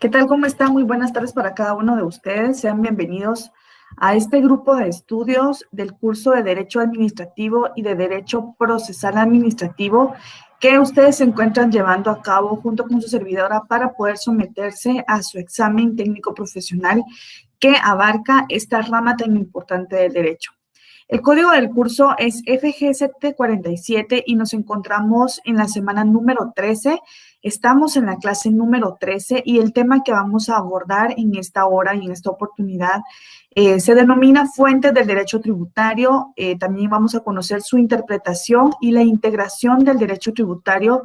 ¿Qué tal? ¿Cómo están? Muy buenas tardes para cada uno de ustedes. Sean bienvenidos a este grupo de estudios del curso de Derecho Administrativo y de Derecho Procesal Administrativo que ustedes se encuentran llevando a cabo junto con su servidora para poder someterse a su examen técnico profesional que abarca esta rama tan importante del derecho. El código del curso es FG747 y nos encontramos en la semana número 13. Estamos en la clase número 13 y el tema que vamos a abordar en esta hora y en esta oportunidad se denomina fuentes del derecho tributario. También vamos a conocer su interpretación y la integración del derecho tributario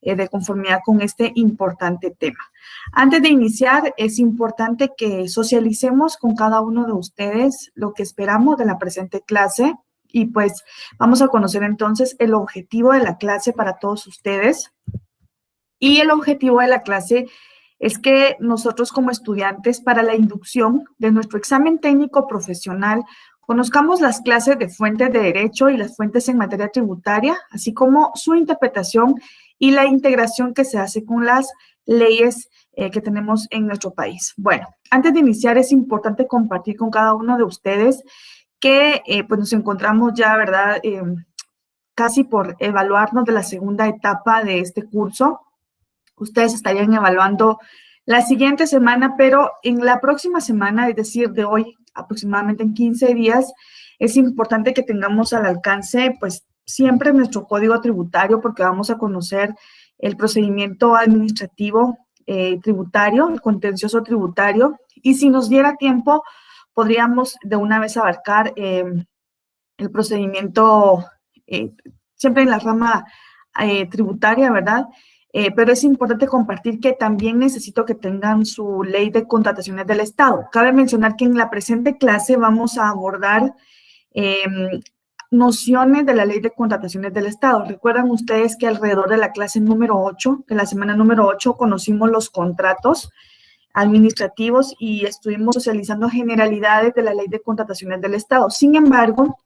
de conformidad con este importante tema. Antes de iniciar, es importante que socialicemos con cada uno de ustedes lo que esperamos de la presente clase y pues vamos a conocer entonces el objetivo de la clase para todos ustedes. Y el objetivo de la clase es que nosotros como estudiantes para la inducción de nuestro examen técnico profesional conozcamos las clases de fuentes de derecho y las fuentes en materia tributaria, así como su interpretación y la integración que se hace con las leyes que tenemos en nuestro país. Bueno, antes de iniciar es importante compartir con cada uno de ustedes que pues nos encontramos ya, ¿verdad? Casi por evaluarnos de la segunda etapa de este curso. Ustedes estarían evaluando la siguiente semana, pero en la próxima semana, es decir, de hoy aproximadamente en 15 días, es importante que tengamos al alcance, pues, siempre nuestro código tributario, porque vamos a conocer el procedimiento administrativo tributario, el contencioso tributario, y si nos diera tiempo, podríamos de una vez abarcar el procedimiento siempre en la rama tributaria, ¿verdad? Pero es importante compartir que también necesito que tengan su ley de contrataciones del Estado. Cabe mencionar que en la presente clase vamos a abordar nociones de la ley de contrataciones del Estado. Recuerdan ustedes que alrededor de la clase número 8, de la semana número 8, conocimos los contratos administrativos y estuvimos socializando generalidades de la ley de contrataciones del Estado. Sin embargo,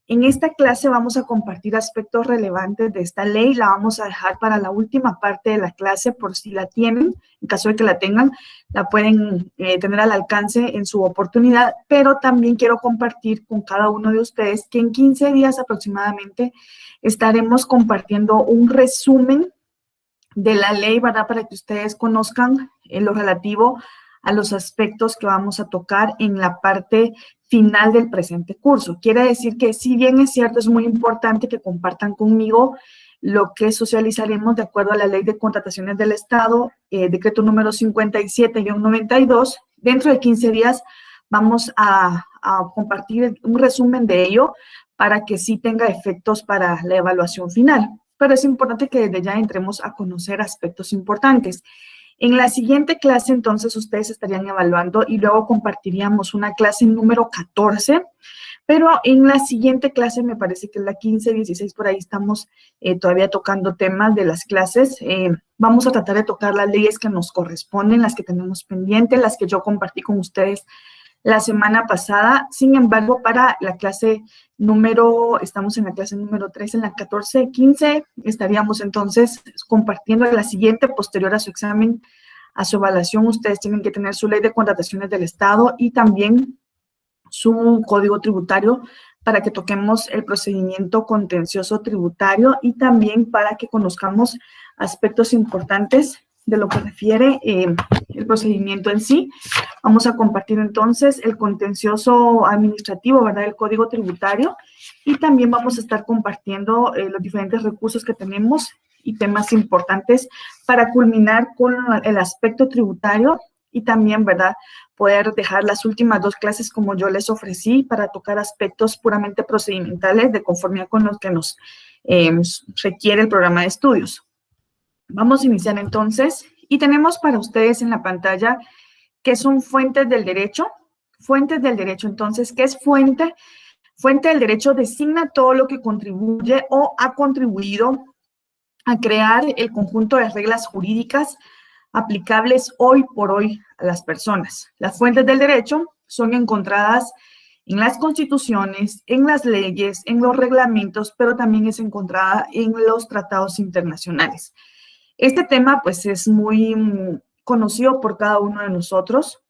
en esta clase vamos a compartir aspectos relevantes de esta ley, la vamos a dejar para la última parte de la clase por si la tienen, en caso de que la tengan, la pueden tener al alcance en su oportunidad, pero también quiero compartir con cada uno de ustedes que en 15 días aproximadamente estaremos compartiendo un resumen de la ley, ¿verdad? Para que ustedes conozcan lo relativo a los aspectos que vamos a tocar en la parte final del presente curso. Quiere decir que si bien es cierto, es muy importante que compartan conmigo lo que socializaremos de acuerdo a la Ley de Contrataciones del Estado, decreto número 57-92, dentro de 15 días vamos a compartir un resumen de ello para que sí tenga efectos para la evaluación final. Pero es importante que desde ya entremos a conocer aspectos importantes. En la siguiente clase, entonces, ustedes estarían evaluando y luego compartiríamos una clase número 14, pero en la siguiente clase, me parece que es la 15, 16, por ahí estamos todavía tocando temas de las clases. Vamos a tratar de tocar las leyes que nos corresponden, las que tenemos pendientes, las que yo compartí con ustedes la semana pasada. Sin embargo, para la clase estamos en la clase número 3, en la 14, 15, estaríamos entonces compartiendo la siguiente posterior a su examen, a su evaluación. Ustedes tienen que tener su ley de contrataciones del Estado y también su código tributario para que toquemos el procedimiento contencioso tributario y también para que conozcamos aspectos importantes de lo que refiere el procedimiento en sí. Vamos a compartir entonces el contencioso administrativo, ¿verdad? El código tributario, y también vamos a estar compartiendo los diferentes recursos que tenemos y temas importantes para culminar con el aspecto tributario y también, ¿verdad?, poder dejar las últimas 2 clases como yo les ofrecí para tocar aspectos puramente procedimentales de conformidad con los que nos requiere el programa de estudios. Vamos a iniciar entonces y tenemos para ustedes en la pantalla qué son fuentes del derecho. Fuentes del derecho, entonces, ¿qué es fuente? Fuente del derecho designa todo lo que contribuye o ha contribuido a crear el conjunto de reglas jurídicas aplicables hoy por hoy a las personas. Las fuentes del derecho son encontradas en las constituciones, en las leyes, en los reglamentos, pero también es encontrada en los tratados internacionales. Este tema, pues, es muy conocido por cada uno de nosotros.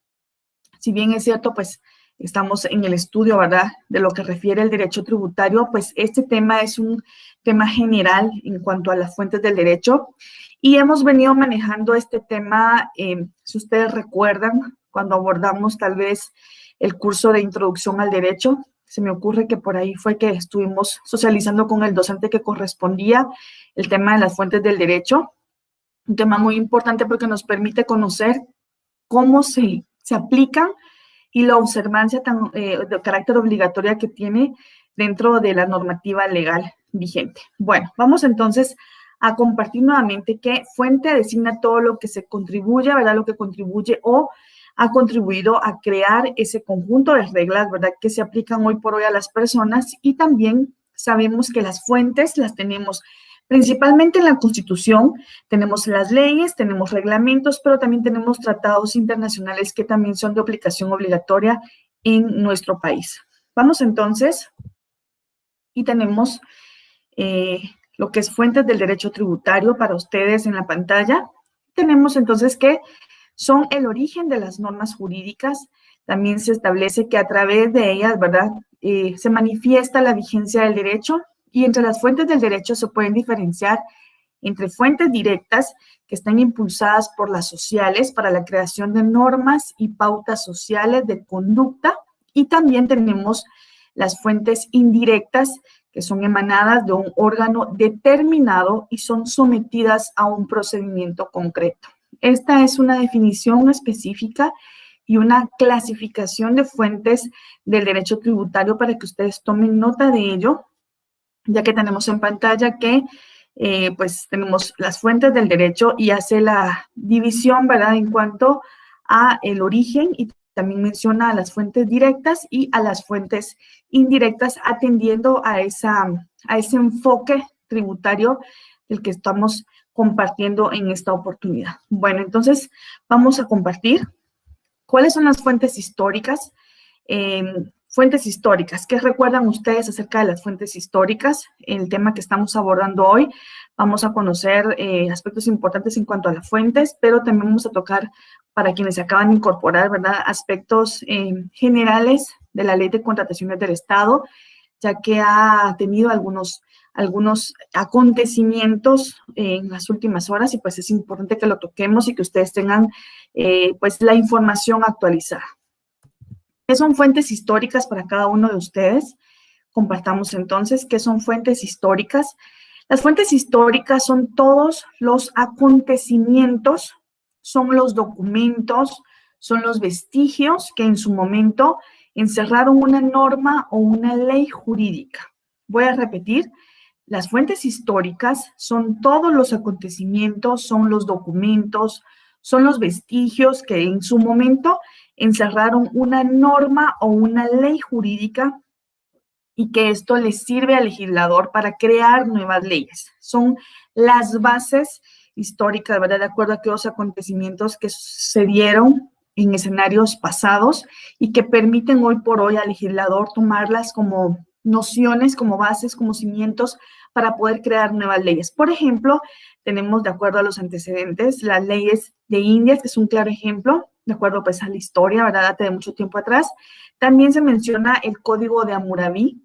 Si bien es cierto, pues estamos en el estudio, ¿verdad?, de lo que refiere el derecho tributario, pues este tema es un tema general en cuanto a las fuentes del derecho y hemos venido manejando este tema, si ustedes recuerdan, cuando abordamos tal vez el curso de introducción al derecho, se me ocurre que por ahí fue que estuvimos socializando con el docente que correspondía el tema de las fuentes del derecho, un tema muy importante porque nos permite conocer cómo se aplican y la observancia de carácter obligatoria que tiene dentro de la normativa legal vigente. Bueno, vamos entonces a compartir nuevamente qué fuente designa todo lo que se contribuye, ¿verdad? Lo que contribuye o ha contribuido a crear ese conjunto de reglas, ¿verdad?, que se aplican hoy por hoy a las personas, y también sabemos que las fuentes las tenemos principalmente en la Constitución, tenemos las leyes, tenemos reglamentos, pero también tenemos tratados internacionales que también son de aplicación obligatoria en nuestro país. Vamos entonces, y tenemos lo que es fuentes del derecho tributario para ustedes en la pantalla. Tenemos entonces que son el origen de las normas jurídicas. También se establece que a través de ellas, ¿verdad?, se manifiesta la vigencia del derecho, y entre las fuentes del derecho se pueden diferenciar entre fuentes directas, que están impulsadas por las sociales para la creación de normas y pautas sociales de conducta, y también tenemos las fuentes indirectas, que son emanadas de un órgano determinado y son sometidas a un procedimiento concreto. Esta es una definición específica y una clasificación de fuentes del derecho tributario para que ustedes tomen nota de ello, ya que tenemos en pantalla que pues tenemos las fuentes del derecho y hace la división, ¿verdad?, en cuanto a el origen, y también menciona a las fuentes directas y a las fuentes indirectas, atendiendo a ese enfoque tributario del que estamos compartiendo en esta oportunidad. Bueno, entonces vamos a compartir cuáles son las fuentes históricas. Fuentes históricas, ¿qué recuerdan ustedes acerca de las fuentes históricas? El tema que estamos abordando hoy, vamos a conocer aspectos importantes en cuanto a las fuentes, pero también vamos a tocar, para quienes se acaban de incorporar, ¿verdad?, aspectos generales de la Ley de Contrataciones del Estado, ya que ha tenido algunos acontecimientos en las últimas horas, y pues es importante que lo toquemos y que ustedes tengan pues la información actualizada. ¿Qué son fuentes históricas para cada uno de ustedes? Compartamos entonces qué son fuentes históricas. Las fuentes históricas son todos los acontecimientos, son los documentos, son los vestigios que en su momento encerraron una norma o una ley jurídica. Voy a repetir, las fuentes históricas son todos los acontecimientos, son los documentos, son los vestigios que en su momento encerraron una norma o una ley jurídica, y que esto le sirve al legislador para crear nuevas leyes. Son las bases históricas, ¿verdad?, de acuerdo a aquellos acontecimientos que se dieron en escenarios pasados y que permiten hoy por hoy al legislador tomarlas como nociones, como bases, como cimientos para poder crear nuevas leyes. Por ejemplo, tenemos, de acuerdo a los antecedentes, las leyes de Indias, que es un claro ejemplo, de acuerdo pues a la historia, ¿verdad?, data de mucho tiempo atrás. También se menciona el Código de Hammurabi,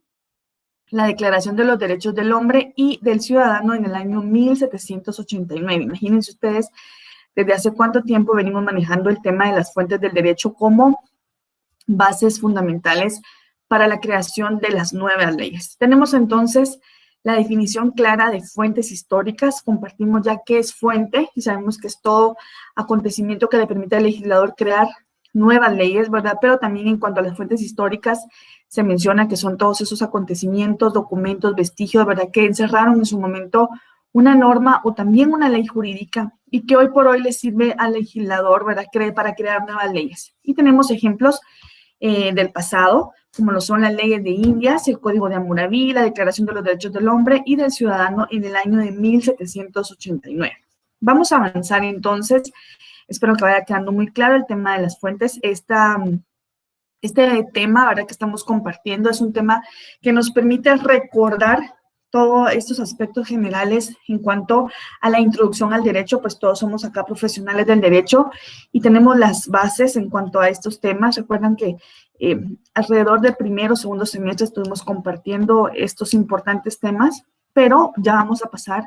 la Declaración de los Derechos del Hombre y del Ciudadano en el año 1789. Imagínense ustedes desde hace cuánto tiempo venimos manejando el tema de las fuentes del derecho como bases fundamentales para la creación de las nuevas leyes. Tenemos entonces la definición clara de fuentes históricas. Compartimos ya qué es fuente y sabemos que es todo acontecimiento que le permite al legislador crear nuevas leyes, ¿verdad? Pero también en cuanto a las fuentes históricas se menciona que son todos esos acontecimientos, documentos, vestigios, ¿verdad?, que encerraron en su momento una norma o también una ley jurídica y que hoy por hoy le sirve al legislador, ¿verdad?, para crear nuevas leyes. Y tenemos ejemplos del pasado, como lo son las leyes de Indias, el Código de Hammurabi, la Declaración de los Derechos del Hombre y del Ciudadano en el año de 1789. Vamos a avanzar entonces. Espero que vaya quedando muy claro el tema de las fuentes. Este tema, ¿verdad?, que estamos compartiendo es un tema que nos permite recordar todos estos aspectos generales en cuanto a la introducción al derecho, pues todos somos acá profesionales del derecho y tenemos las bases en cuanto a estos temas. Recuerdan que alrededor del primero o segundo semestre estuvimos compartiendo estos importantes temas, pero ya vamos a pasar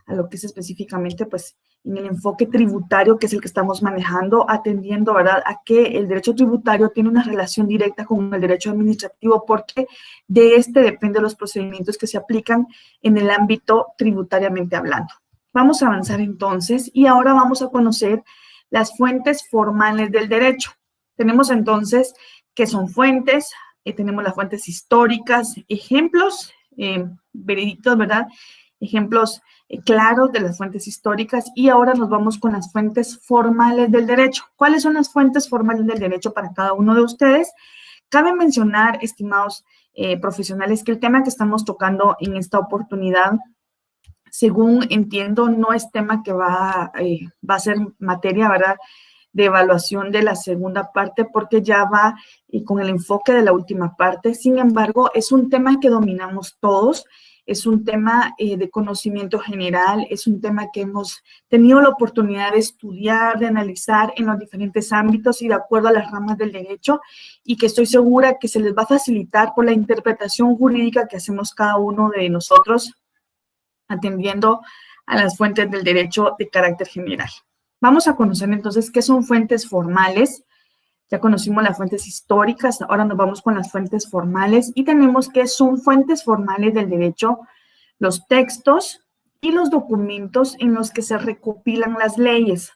a lo que es específicamente, pues, en el enfoque tributario, que es el que estamos manejando, atendiendo, ¿verdad?, a que el derecho tributario tiene una relación directa con el derecho administrativo, porque de este dependen los procedimientos que se aplican en el ámbito tributariamente hablando. Vamos a avanzar entonces, y ahora vamos a conocer las fuentes formales del derecho. Tenemos entonces qué son fuentes, tenemos las fuentes históricas, ejemplos, veredictos, ¿verdad?, ejemplos claros de las fuentes históricas, y ahora nos vamos con las fuentes formales del derecho. ¿Cuáles son las fuentes formales del derecho para cada uno de ustedes? Cabe mencionar, estimados profesionales, que el tema que estamos tocando en esta oportunidad, según entiendo, no es tema que va a ser materia, ¿verdad?, de evaluación de la segunda parte, porque ya va con el enfoque de la última parte. Sin embargo, es un tema que dominamos todos. Es un tema de conocimiento general, es un tema que hemos tenido la oportunidad de estudiar, de analizar en los diferentes ámbitos y de acuerdo a las ramas del derecho, y que estoy segura que se les va a facilitar por la interpretación jurídica que hacemos cada uno de nosotros, atendiendo a las fuentes del derecho de carácter general. Vamos a conocer entonces qué son fuentes formales. Ya conocimos las fuentes históricas, ahora nos vamos con las fuentes formales y tenemos que son fuentes formales del derecho, los textos y los documentos en los que se recopilan las leyes.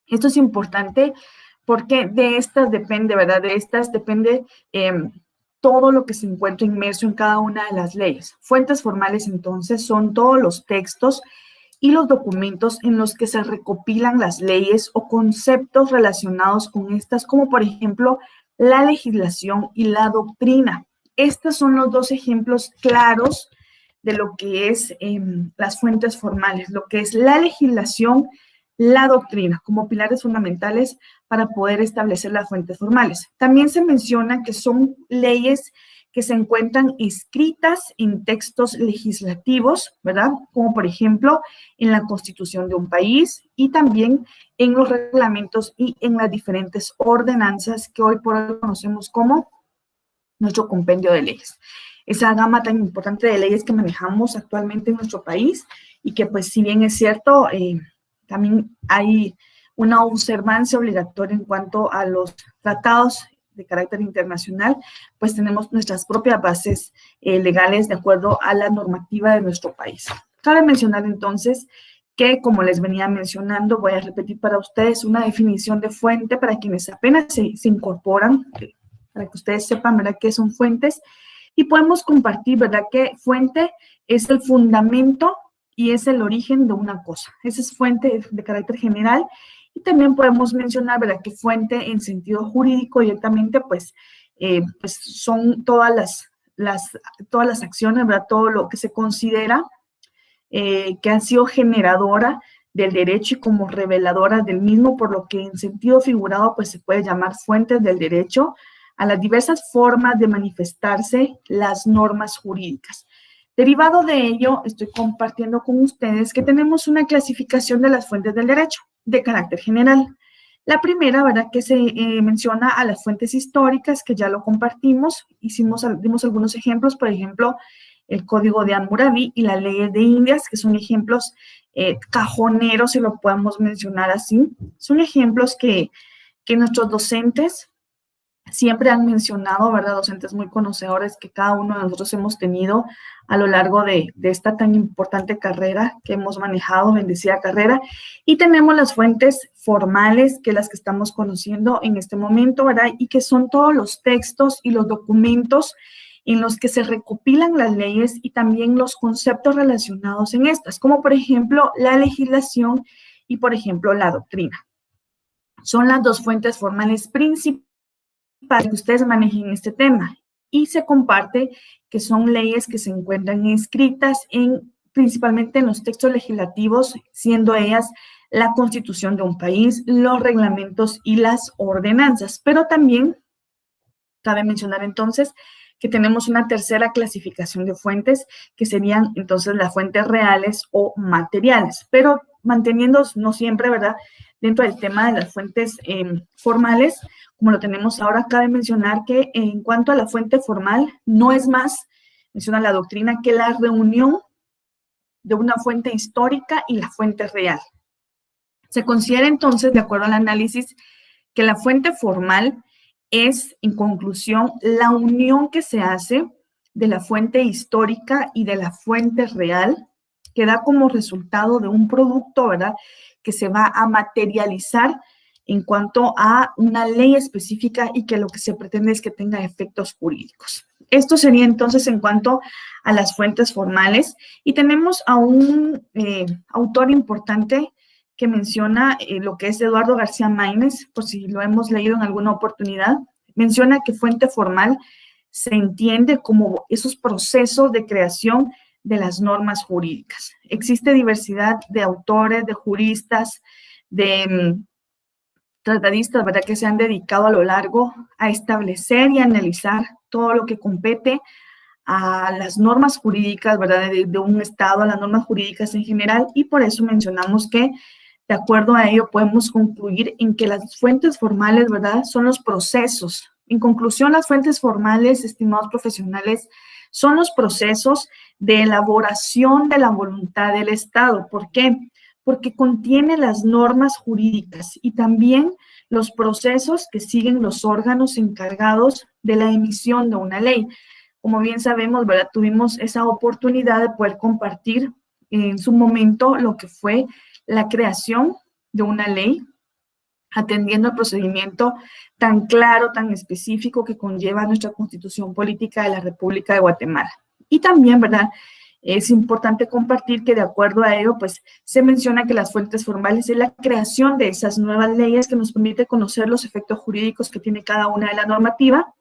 Esto es importante porque de estas depende, ¿verdad? De estas depende todo lo que se encuentra inmerso en cada una de las leyes. Fuentes formales, entonces, son todos los textos y los documentos en los que se recopilan las leyes o conceptos relacionados con estas, como por ejemplo la legislación y la doctrina. Estos son los dos ejemplos claros de lo que es las fuentes formales, lo que es la legislación, la doctrina, como pilares fundamentales para poder establecer las fuentes formales. También se menciona que son leyes que se encuentran escritas en textos legislativos, ¿verdad? Como por ejemplo en la Constitución de un país y también en los reglamentos y en las diferentes ordenanzas que hoy por hoy conocemos como nuestro compendio de leyes. Esa gama tan importante de leyes que manejamos actualmente en nuestro país y que, pues, si bien es cierto, también hay una observancia obligatoria en cuanto a los tratados de carácter internacional, pues tenemos nuestras propias bases legales de acuerdo a la normativa de nuestro país. Cabe mencionar entonces que, como les venía mencionando, voy a repetir para ustedes una definición de fuente para quienes apenas se incorporan, para que ustedes sepan, ¿verdad?, qué son fuentes, y podemos compartir, ¿verdad?, que fuente es el fundamento y es el origen de una cosa. Esa es fuente de carácter general. Y también podemos mencionar, ¿verdad?, que fuente en sentido jurídico directamente, pues son todas las acciones, ¿verdad?, todo lo que se considera que han sido generadora del derecho y como reveladoras del mismo, por lo que en sentido figurado, pues se puede llamar fuentes del derecho a las diversas formas de manifestarse las normas jurídicas. Derivado de ello, estoy compartiendo con ustedes que tenemos una clasificación de las fuentes del derecho de carácter general. La primera, ¿verdad?, que se menciona a las fuentes históricas, que ya lo compartimos, dimos algunos ejemplos, por ejemplo, el Código de Hammurabi y la Ley de Indias, que son ejemplos cajoneros, si lo podemos mencionar así. Son ejemplos que nuestros docentes siempre han mencionado, ¿verdad?, docentes muy conocedores que cada uno de nosotros hemos tenido a lo largo de esta tan importante carrera que hemos manejado, bendecida carrera. Y tenemos las fuentes formales, que las que estamos conociendo en este momento, ¿verdad?, y que son todos los textos y los documentos en los que se recopilan las leyes y también los conceptos relacionados en estas, como por ejemplo la legislación y por ejemplo la doctrina. Son las dos fuentes formales principales para que ustedes manejen este tema, y se comparte que son leyes que se encuentran inscritas principalmente en los textos legislativos, siendo ellas la Constitución de un país, los reglamentos y las ordenanzas. Pero también cabe mencionar entonces que tenemos una tercera clasificación de fuentes, que serían entonces las fuentes reales o materiales, pero manteniéndonos no siempre, ¿verdad?, dentro del tema de las fuentes formales, como lo tenemos ahora. Cabe mencionar que en cuanto a la fuente formal, no es más, menciona la doctrina, que la reunión de una fuente histórica y la fuente real. Se considera entonces, de acuerdo al análisis, que la fuente formal es, en conclusión, la unión que se hace de la fuente histórica y de la fuente real, que da como resultado de un producto, ¿verdad?, que se va a materializar en cuanto a una ley específica y que lo que se pretende es que tenga efectos jurídicos. Esto sería entonces en cuanto a las fuentes formales. Y tenemos a un autor importante que menciona lo que es Eduardo García Maínez, por si lo hemos leído en alguna oportunidad. Menciona que fuente formal se entiende como esos procesos de creación de las normas jurídicas. Existe diversidad de autores, de juristas, de tratadistas, ¿verdad?, que se han dedicado a lo largo a establecer y analizar todo lo que compete a las normas jurídicas, ¿verdad?, de un Estado, a las normas jurídicas en general, y por eso mencionamos que, de acuerdo a ello, podemos concluir en que las fuentes formales, ¿verdad?, son los procesos. En conclusión, las fuentes formales, estimados profesionales, son los procesos de elaboración de la voluntad del Estado. ¿Por qué? Porque contiene las normas jurídicas y también los procesos que siguen los órganos encargados de la emisión de una ley. Como bien sabemos, ¿verdad?, tuvimos esa oportunidad de poder compartir en su momento lo que fue la creación de una ley, atendiendo el procedimiento tan claro, tan específico que conlleva nuestra Constitución Política de la República de Guatemala. Y también, ¿verdad?, es importante compartir que de acuerdo a ello, pues se menciona que las fuentes formales es la creación de esas nuevas leyes que nos permite conocer los efectos jurídicos que tiene cada una de la normativa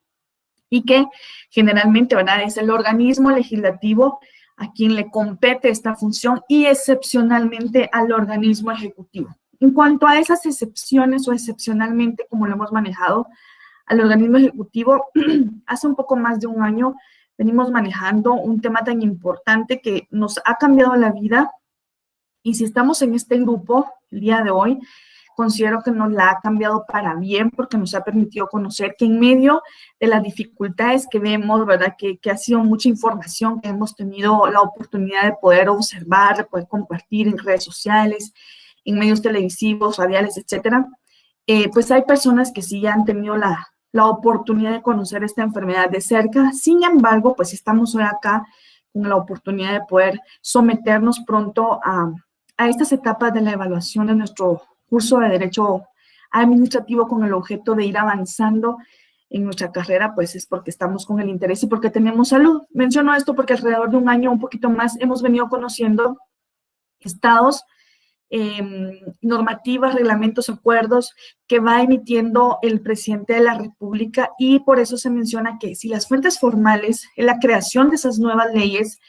y que generalmente, ¿verdad?, es el organismo legislativo a quien le compete esta función y excepcionalmente al organismo ejecutivo. En cuanto a esas excepciones o excepcionalmente, como lo hemos manejado, al organismo ejecutivo, hace un poco más de un año venimos manejando un tema tan importante que nos ha cambiado la vida, y si estamos en este grupo el día de hoy, considero que nos la ha cambiado para bien, porque nos ha permitido conocer que en medio de las dificultades que vemos, ¿verdad?, que ha sido mucha información que hemos tenido la oportunidad de poder observar, de poder compartir en redes sociales, en medios televisivos, radiales, etcétera, pues hay personas que sí han tenido la oportunidad de conocer esta enfermedad de cerca. Sin embargo, pues estamos hoy acá con la oportunidad de poder someternos pronto a estas etapas de la evaluación de nuestro curso de Derecho Administrativo con el objeto de ir avanzando en nuestra carrera, pues es porque estamos con el interés y porque tenemos salud. Menciono esto porque alrededor de un año, un poquito más, hemos venido conociendo estados, normativas, reglamentos, acuerdos que va emitiendo el presidente de la República, y por eso se menciona que si las fuentes formales en la creación de esas nuevas leyes,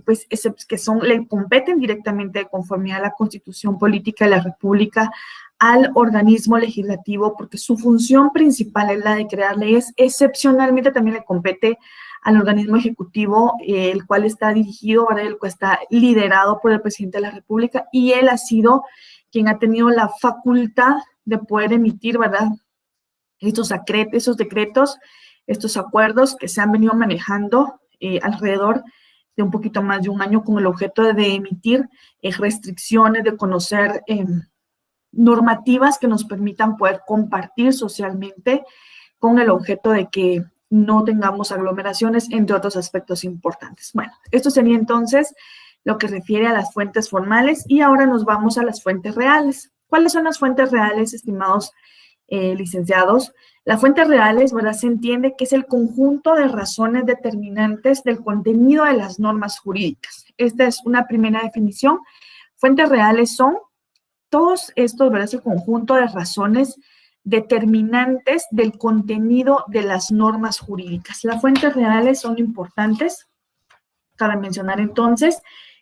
pues que le competen directamente de conformidad a la Constitución Política de la República al organismo legislativo, porque su función principal es la de crear leyes, excepcionalmente también le compete al organismo ejecutivo, el cual está dirigido, ¿verdad?, el cual está liderado por el presidente de la República, y él ha sido quien ha tenido la facultad de poder emitir, ¿verdad?, esos decretos, estos acuerdos que se han venido manejando alrededor de un poquito más de un año con el objeto de emitir restricciones, de conocer normativas que nos permitan poder compartir socialmente con el objeto de que no tengamos aglomeraciones, entre otros aspectos importantes. Bueno, esto sería entonces lo que refiere a las fuentes formales, y ahora nos vamos a las fuentes reales. ¿Cuáles son las fuentes reales, estimados licenciados? Las fuentes reales, ¿verdad?, se entiende que es el conjunto de razones determinantes del contenido de las normas jurídicas. Esta es una primera definición. Fuentes reales son todos estos, ¿verdad?, es el conjunto de razones determinantes del contenido de las normas jurídicas. Las fuentes reales son importantes. Cabe mencionar entonces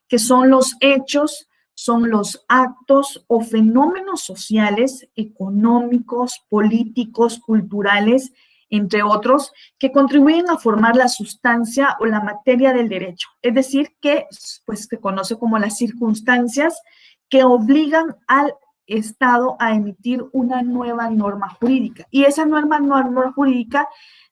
que son los hechos, son los actos o fenómenos sociales, económicos, políticos, culturales, entre otros, que contribuyen a formar la sustancia o la materia del derecho. Es decir, que pues, se conoce como las circunstancias que obligan al Estado a emitir una nueva norma jurídica. Y esa nueva norma jurídica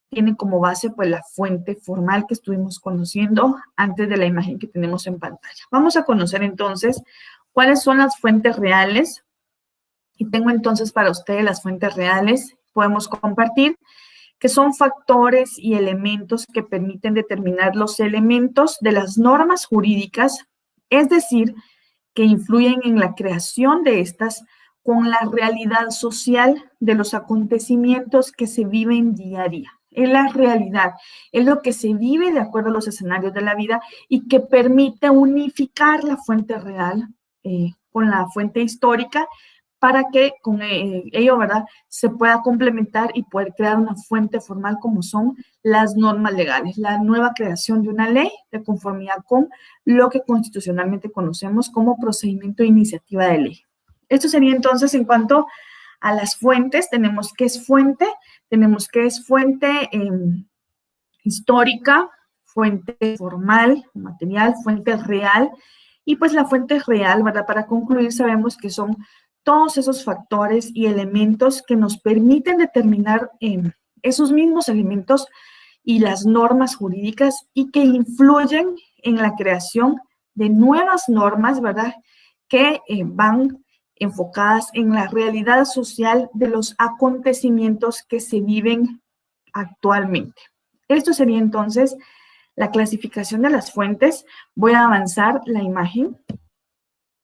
tiene como base pues la fuente formal que estuvimos conociendo antes de la imagen que tenemos en pantalla. Vamos a conocer entonces cuáles son las fuentes reales. Y tengo entonces para ustedes las fuentes reales. Podemos compartir que son factores y elementos que permiten determinar los elementos de las normas jurídicas, es decir, que influyen en la creación de estas con la realidad social de los acontecimientos que se viven día a día. Es la realidad, es lo que se vive de acuerdo a los escenarios de la vida y que permite unificar la fuente real con la fuente histórica para que con ello, ¿verdad?, se pueda complementar y poder crear una fuente formal como son las normas legales, la nueva creación de una ley de conformidad con lo que constitucionalmente conocemos como procedimiento de iniciativa de ley. Esto sería entonces en cuanto a las fuentes. Tenemos que es fuente histórica, fuente formal, material, fuente real, y pues la fuente real, ¿verdad? Para concluir, sabemos que son todos esos factores y elementos que nos permiten determinar esos mismos elementos y las normas jurídicas y que influyen en la creación de nuevas normas, ¿verdad?, que van enfocadas en la realidad social de los acontecimientos que se viven actualmente. Esto sería entonces la clasificación de las fuentes. Voy a avanzar la imagen.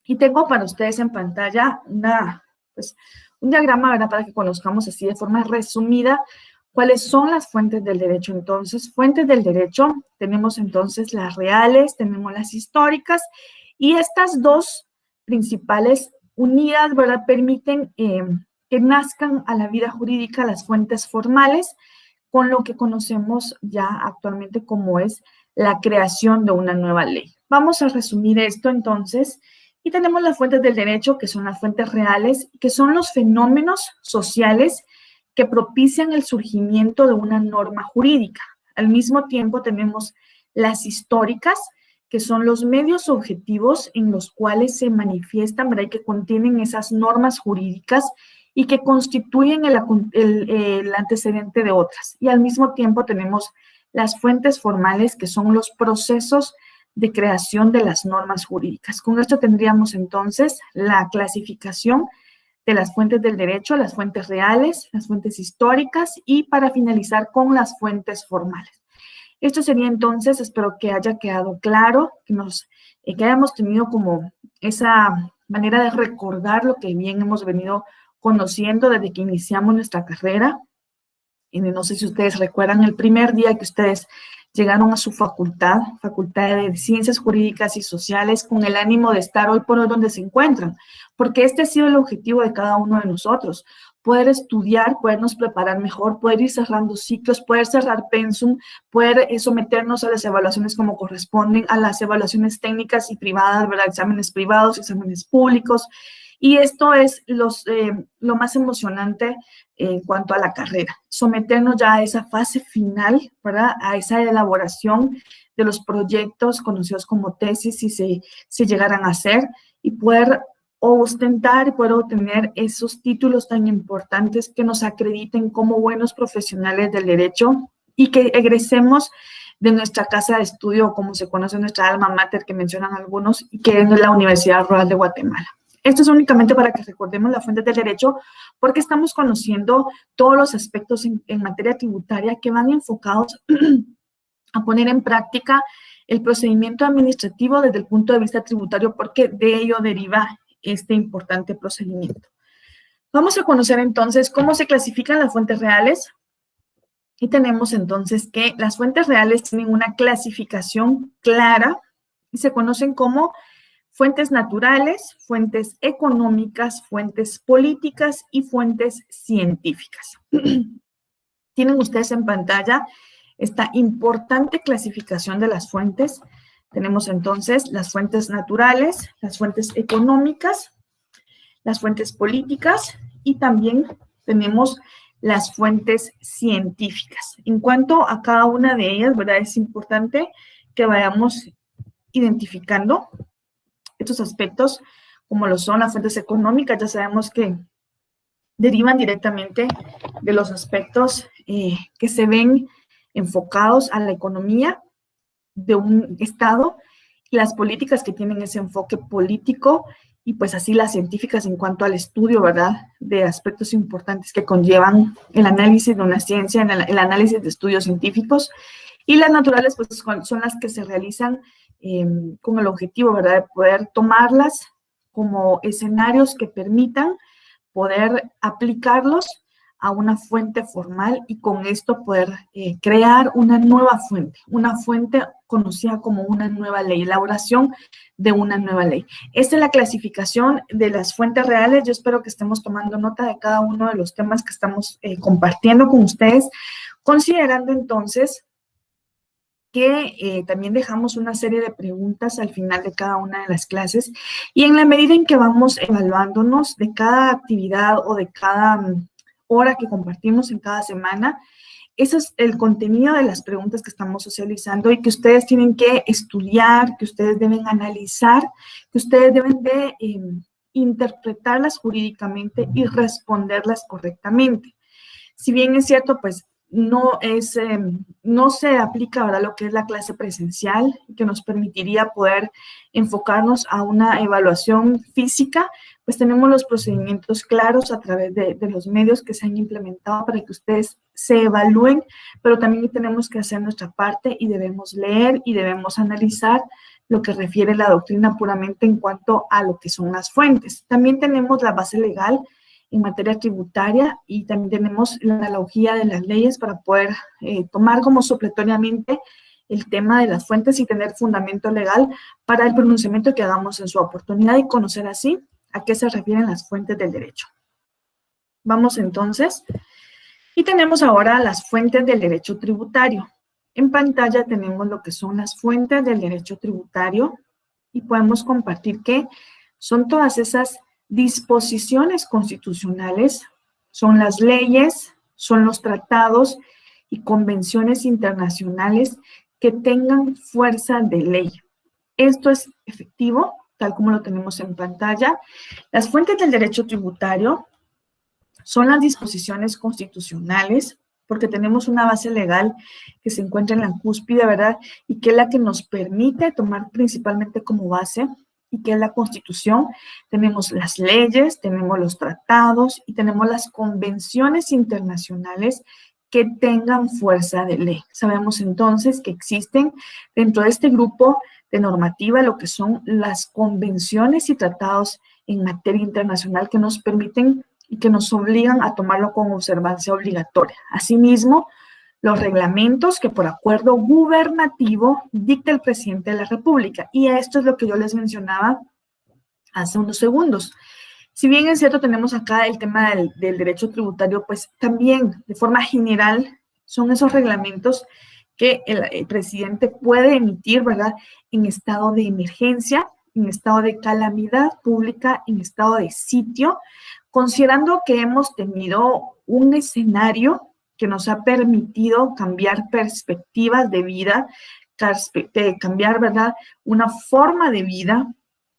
Y tengo para ustedes en pantalla un diagrama, ¿verdad?, para que conozcamos así de forma resumida cuáles son las fuentes del derecho. Entonces, fuentes del derecho, tenemos entonces las reales, tenemos las históricas, y estas dos principales unidas, ¿verdad?, permiten que nazcan a la vida jurídica las fuentes formales, con lo que conocemos ya actualmente como es la creación de una nueva ley. Vamos a resumir esto entonces. Y tenemos las fuentes del derecho, que son las fuentes reales, que son los fenómenos sociales que propician el surgimiento de una norma jurídica. Al mismo tiempo tenemos las históricas, que son los medios objetivos en los cuales se manifiestan, ¿verdad?, y que contienen esas normas jurídicas y que constituyen el antecedente de otras. Y al mismo tiempo tenemos las fuentes formales, que son los procesos de creación de las normas jurídicas. Con esto tendríamos entonces la clasificación de las fuentes del derecho, las fuentes reales, las fuentes históricas y para finalizar con las fuentes formales. Esto sería entonces, espero que haya quedado claro, que hayamos tenido como esa manera de recordar lo que bien hemos venido conociendo desde que iniciamos nuestra carrera. Y no sé si ustedes recuerdan el primer día que ustedes llegaron a su facultad de Ciencias Jurídicas y Sociales, con el ánimo de estar hoy por hoy donde se encuentran, porque este ha sido el objetivo de cada uno de nosotros, poder estudiar, podernos preparar mejor, poder ir cerrando ciclos, poder cerrar pensum, poder someternos a las evaluaciones como corresponden, a las evaluaciones técnicas y privadas, ¿verdad?, exámenes privados, exámenes públicos. Y esto es lo más emocionante en cuanto a la carrera, someternos ya a esa fase final, ¿verdad?, a esa elaboración de los proyectos conocidos como tesis, si se llegaran a hacer, y poder ostentar y poder obtener esos títulos tan importantes que nos acrediten como buenos profesionales del derecho y que egresemos de nuestra casa de estudio, como se conoce nuestra alma mater, que mencionan algunos, y que es la Universidad Rural de Guatemala. Esto es únicamente para que recordemos las fuentes del derecho, porque estamos conociendo todos los aspectos en materia tributaria que van enfocados a poner en práctica el procedimiento administrativo desde el punto de vista tributario, porque de ello deriva este importante procedimiento. Vamos a conocer entonces cómo se clasifican las fuentes reales. Y tenemos entonces que las fuentes reales tienen una clasificación clara y se conocen como fuentes naturales, fuentes económicas, fuentes políticas y fuentes científicas. Tienen ustedes en pantalla esta importante clasificación de las fuentes. Tenemos entonces las fuentes naturales, las fuentes económicas, las fuentes políticas y también tenemos las fuentes científicas. En cuanto a cada una de ellas, ¿verdad? Es importante que vayamos identificando estos aspectos, como lo son las fuentes económicas. Ya sabemos que derivan directamente de los aspectos que se ven enfocados a la economía de un Estado y las políticas que tienen ese enfoque político y pues así las científicas en cuanto al estudio, ¿verdad?, de aspectos importantes que conllevan el análisis de una ciencia, el análisis de estudios científicos, y las naturales pues son las que se realizan con el objetivo, ¿verdad?, de poder tomarlas como escenarios que permitan poder aplicarlos a una fuente formal y con esto poder crear una nueva fuente conocida como una nueva ley, elaboración de una nueva ley. Esta es la clasificación de las fuentes reales. Yo espero que estemos tomando nota de cada uno de los temas que estamos compartiendo con ustedes, considerando entonces que también dejamos una serie de preguntas al final de cada una de las clases, y en la medida en que vamos evaluándonos de cada actividad o de cada hora que compartimos en cada semana, ese es el contenido de las preguntas que estamos socializando y que ustedes tienen que estudiar, que ustedes deben analizar, que ustedes deben de interpretarlas jurídicamente y responderlas correctamente. Si bien es cierto, pues no se aplica ahora lo que es la clase presencial, que nos permitiría poder enfocarnos a una evaluación física, pues tenemos los procedimientos claros a través de los medios que se han implementado para que ustedes se evalúen, pero también tenemos que hacer nuestra parte y debemos leer y debemos analizar lo que refiere la doctrina puramente en cuanto a lo que son las fuentes. También tenemos la base legal en materia tributaria y también tenemos la analogía de las leyes para poder tomar como supletoriamente el tema de las fuentes y tener fundamento legal para el pronunciamiento que hagamos en su oportunidad y conocer así a qué se refieren las fuentes del derecho. Vamos entonces, y tenemos ahora las fuentes del derecho tributario. En pantalla tenemos lo que son las fuentes del derecho tributario y podemos compartir que son todas esas disposiciones constitucionales, son las leyes, son los tratados y convenciones internacionales que tengan fuerza de ley. Esto es efectivo, tal como lo tenemos en pantalla. Las fuentes del derecho tributario son las disposiciones constitucionales, porque tenemos una base legal que se encuentra en la cúspide, ¿verdad? Y que es la que nos permite tomar principalmente como base, y que es la Constitución. Tenemos las leyes, tenemos los tratados y tenemos las convenciones internacionales que tengan fuerza de ley. Sabemos entonces que existen dentro de este grupo de normativa lo que son las convenciones y tratados en materia internacional que nos permiten y que nos obligan a tomarlo con observancia obligatoria. Asimismo, los reglamentos que por acuerdo gubernativo dicta el presidente de la República. Y esto es lo que yo les mencionaba hace unos segundos. Si bien es cierto, tenemos acá el tema del derecho tributario, pues también de forma general son esos reglamentos que el presidente puede emitir, ¿verdad?, en estado de emergencia, en estado de calamidad pública, en estado de sitio, considerando que hemos tenido un escenario que nos ha permitido cambiar perspectivas de vida, cambiar, ¿verdad?, una forma de vida,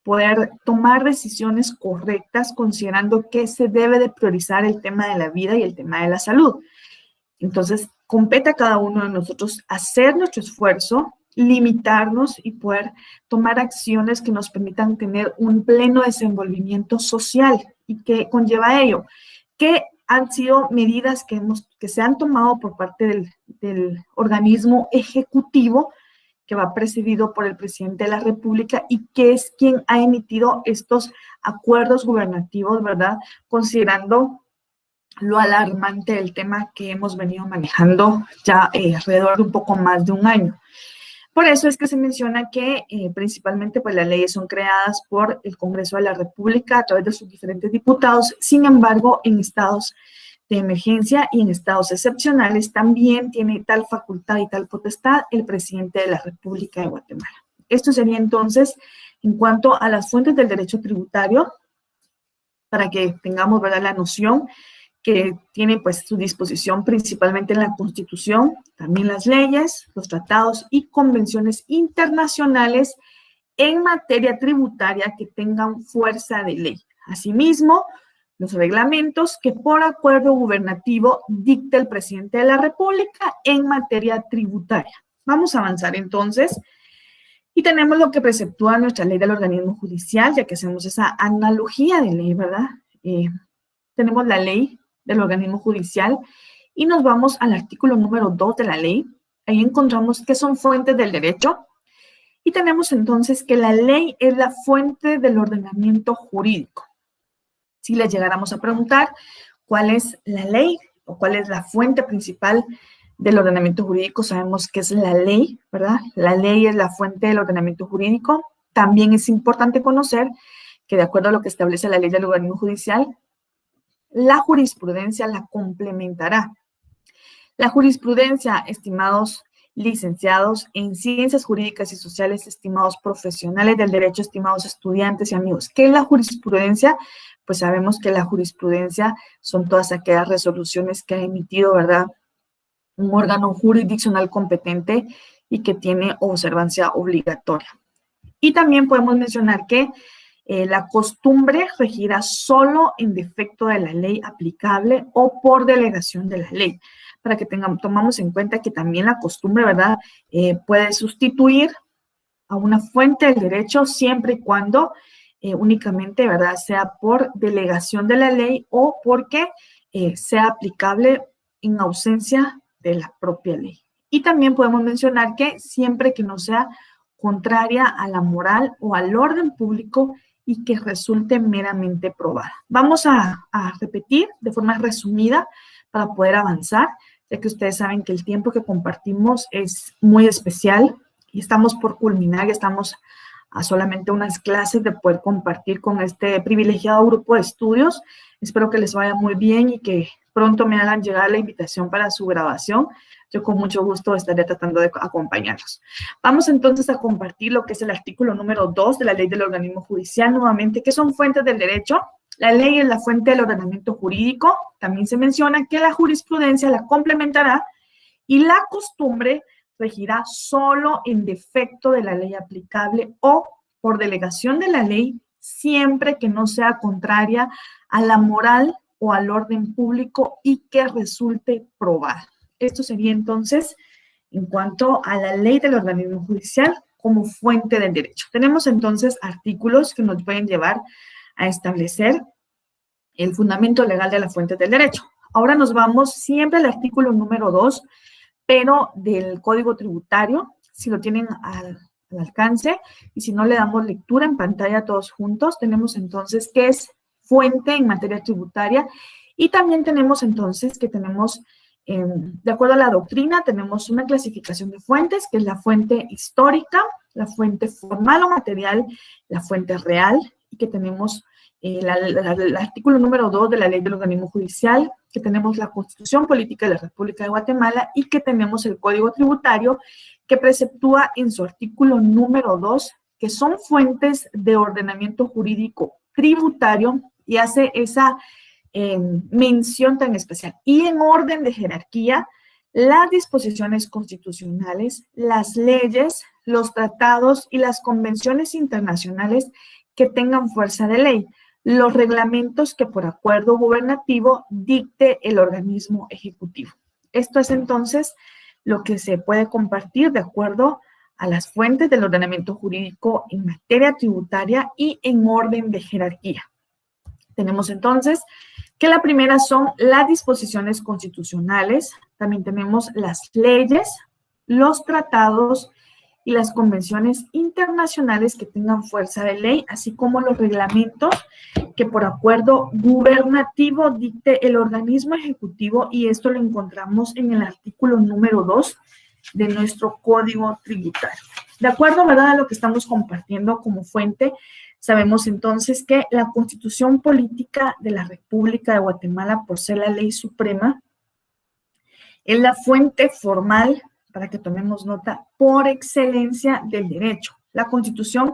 poder tomar decisiones correctas considerando que se debe de priorizar el tema de la vida y el tema de la salud. Entonces, compete a cada uno de nosotros hacer nuestro esfuerzo, limitarnos y poder tomar acciones que nos permitan tener un pleno desenvolvimiento social y que conlleva ello, que han sido medidas que se han tomado por parte del organismo ejecutivo que va precedido por el presidente de la República y que es quien ha emitido estos acuerdos gubernativos, ¿verdad?, considerando lo alarmante del tema que hemos venido manejando ya alrededor de un poco más de un año. Por eso es que se menciona que principalmente pues, las leyes son creadas por el Congreso de la República a través de sus diferentes diputados. Sin embargo, en estados de emergencia y en estados excepcionales también tiene tal facultad y tal potestad el presidente de la República de Guatemala. Esto sería entonces en cuanto a las fuentes del derecho tributario, para que tengamos, ¿verdad?, la noción que tiene pues su disposición principalmente en la Constitución, también las leyes, los tratados y convenciones internacionales en materia tributaria que tengan fuerza de ley. Asimismo, los reglamentos que por acuerdo gubernativo dicte el presidente de la República en materia tributaria. Vamos a avanzar entonces. Y tenemos lo que preceptúa nuestra ley del organismo judicial, ya que hacemos esa analogía de ley, ¿verdad? Tenemos la ley del organismo judicial y nos vamos al artículo número 2 de la ley. Ahí encontramos qué son fuentes del derecho y tenemos entonces que la ley es la fuente del ordenamiento jurídico. Si le llegáramos a preguntar cuál es la ley o cuál es la fuente principal del ordenamiento jurídico, sabemos que es la ley, ¿verdad? La ley es la fuente del ordenamiento jurídico. También es importante conocer que de acuerdo a lo que establece la ley del organismo judicial, la jurisprudencia la complementará. La jurisprudencia, estimados licenciados en ciencias jurídicas y sociales, estimados profesionales del derecho, estimados estudiantes y amigos, ¿qué es la jurisprudencia? Pues sabemos que la jurisprudencia son todas aquellas resoluciones que ha emitido, ¿verdad?, un órgano jurisdiccional competente y que tiene observancia obligatoria. Y también podemos mencionar que la costumbre regirá solo en defecto de la ley aplicable o por delegación de la ley. Para que tomamos en cuenta que también la costumbre, ¿verdad?, puede sustituir a una fuente del derecho siempre y cuando únicamente, ¿verdad?, sea por delegación de la ley o porque sea aplicable en ausencia de la propia ley. Y también podemos mencionar que siempre que no sea contraria a la moral o al orden público y que resulte meramente probada. Vamos a repetir de forma resumida para poder avanzar, ya que ustedes saben que el tiempo que compartimos es muy especial y estamos por culminar, y estamos a solamente unas clases de poder compartir con este privilegiado grupo de estudios. Espero que les vaya muy bien y que pronto me hagan llegar la invitación para su grabación. Yo con mucho gusto estaré tratando de acompañarlos. Vamos entonces a compartir lo que es el artículo número 2 de la ley del organismo judicial, nuevamente, que son fuentes del derecho. La ley es la fuente del ordenamiento jurídico. También se menciona que la jurisprudencia la complementará y la costumbre regirá solo en defecto de la ley aplicable o por delegación de la ley, siempre que no sea contraria a la moral o al orden público y que resulte probada. Esto sería entonces en cuanto a la ley del organismo judicial como fuente del derecho. Tenemos entonces artículos que nos pueden llevar a establecer el fundamento legal de la fuente del derecho. Ahora nos vamos siempre al artículo número 2, pero del Código Tributario, si lo tienen al alcance, y si no le damos lectura en pantalla todos juntos, tenemos entonces qué es fuente en materia tributaria, y también tenemos entonces que tenemos, de acuerdo a la doctrina, tenemos una clasificación de fuentes, que es la fuente histórica, la fuente formal o material, la fuente real, y que tenemos el artículo número 2 de la ley del organismo judicial, que tenemos la Constitución Política de la República de Guatemala y que tenemos el Código Tributario que preceptúa en su artículo número 2 que son fuentes de ordenamiento jurídico tributario y hace esa mención tan especial. Y en orden de jerarquía, las disposiciones constitucionales, las leyes, los tratados y las convenciones internacionales que tengan fuerza de ley, los reglamentos que por acuerdo gubernativo dicte el organismo ejecutivo. Esto es entonces lo que se puede compartir de acuerdo a las fuentes del ordenamiento jurídico en materia tributaria y en orden de jerarquía. Tenemos entonces que la primera son las disposiciones constitucionales, también tenemos las leyes, los tratados y las convenciones internacionales que tengan fuerza de ley, así como los reglamentos que por acuerdo gubernativo dicte el organismo ejecutivo, y esto lo encontramos en el artículo número 2 de nuestro Código Tributario. De acuerdo, ¿verdad?, a lo que estamos compartiendo como fuente, sabemos entonces que la Constitución Política de la República de Guatemala, por ser la ley suprema, es la fuente formal, para que tomemos nota, por excelencia del derecho. La Constitución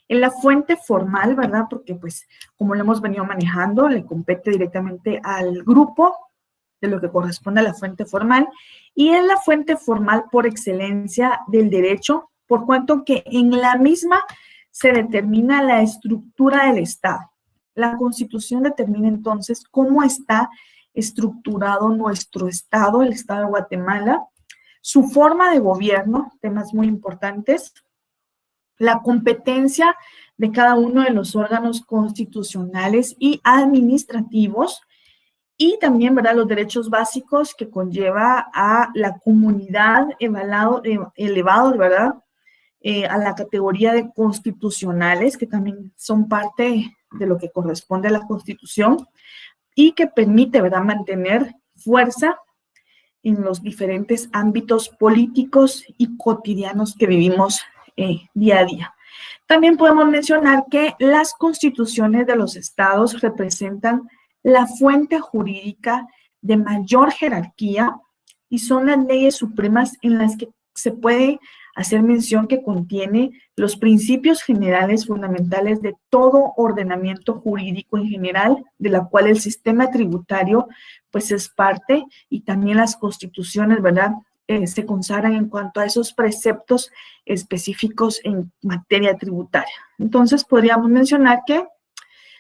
En la fuente formal, ¿verdad? Porque pues como lo hemos venido manejando, le compete directamente al grupo de lo que corresponde a la fuente formal, y es la fuente formal por excelencia del derecho, por cuanto que en la misma se determina la estructura del Estado. La Constitución determina entonces cómo está estructurado nuestro Estado, el Estado de Guatemala, su forma de gobierno, temas muy importantes, la competencia de cada uno de los órganos constitucionales y administrativos, y también, ¿verdad?, los derechos básicos que conlleva a la comunidad elevado, ¿verdad?, a la categoría de constitucionales, que también son parte de lo que corresponde a la Constitución y que permite, ¿verdad?, mantener fuerza en los diferentes ámbitos políticos y cotidianos que vivimos día a día. También podemos mencionar que las constituciones de los estados representan la fuente jurídica de mayor jerarquía y son las leyes supremas en las que se puede hacer mención que contiene los principios generales fundamentales de todo ordenamiento jurídico en general, de la cual el sistema tributario pues es parte, y también las constituciones, ¿verdad?, se consagran en cuanto a esos preceptos específicos en materia tributaria. Entonces, podríamos mencionar que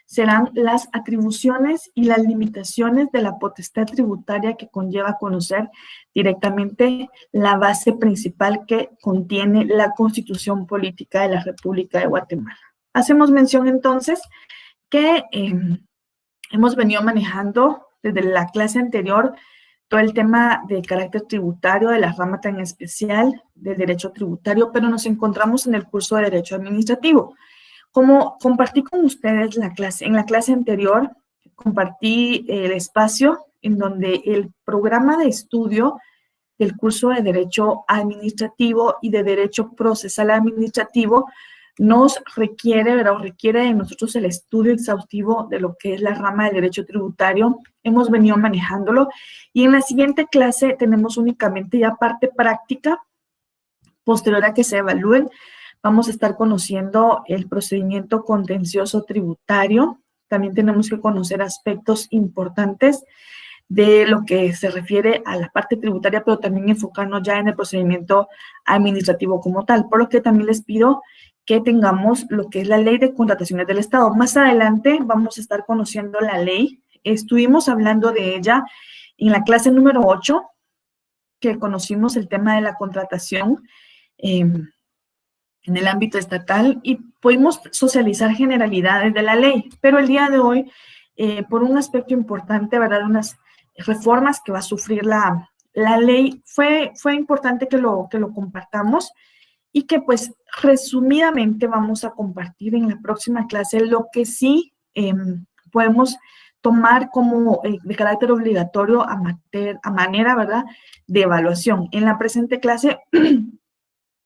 serán las atribuciones y las limitaciones de la potestad tributaria que conlleva conocer directamente la base principal que contiene la Constitución Política de la República de Guatemala. Hacemos mención entonces que hemos venido manejando desde la clase anterior todo el tema de carácter tributario, de la rama tan especial del derecho tributario, pero nos encontramos en el curso de Derecho Administrativo. Como compartí con ustedes en la clase anterior, compartí el espacio en donde el programa de estudio del curso de Derecho Administrativo y de Derecho Procesal Administrativo nos requiere, ¿verdad?, o requiere de nosotros el estudio exhaustivo de lo que es la rama del derecho tributario. Hemos venido manejándolo y en la siguiente clase tenemos únicamente ya parte práctica. Posterior a que se evalúen, vamos a estar conociendo el procedimiento contencioso tributario. También tenemos que conocer aspectos importantes de lo que se refiere a la parte tributaria, pero también enfocarnos ya en el procedimiento administrativo como tal, por lo que también les pido que tengamos lo que es la Ley de Contrataciones del Estado. Más adelante vamos a estar conociendo la ley. Estuvimos hablando de ella en la clase número 8, que conocimos el tema de la contratación en el ámbito estatal y pudimos socializar generalidades de la ley, pero el día de hoy, por un aspecto importante, ¿verdad?, unas reformas que va a sufrir la ley, fue importante que lo compartamos y que pues resumidamente vamos a compartir en la próxima clase lo que sí podemos tomar como de carácter obligatorio a manera, ¿verdad?, de evaluación. En la presente clase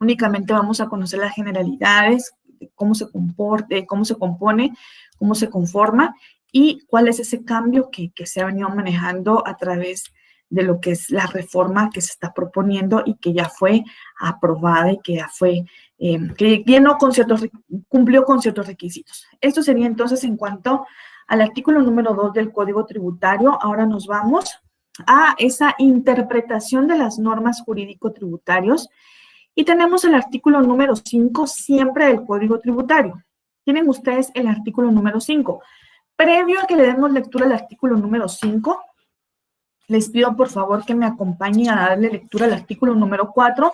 únicamente vamos a conocer las generalidades, cómo se comporte, cómo se compone, cómo se conforma y cuál es ese cambio que se ha venido manejando a través de lo que es la reforma que se está proponiendo y que ya fue aprobada y que ya fue, que cumplió con ciertos requisitos. Esto sería entonces en cuanto al artículo número 2 del Código Tributario. Ahora nos vamos a esa interpretación de las normas jurídico-tributarios. Y tenemos el artículo número 5 siempre del Código Tributario. Tienen ustedes el artículo número 5. Previo a que le demos lectura al artículo número 5, les pido por favor que me acompañen a darle lectura al artículo número 4,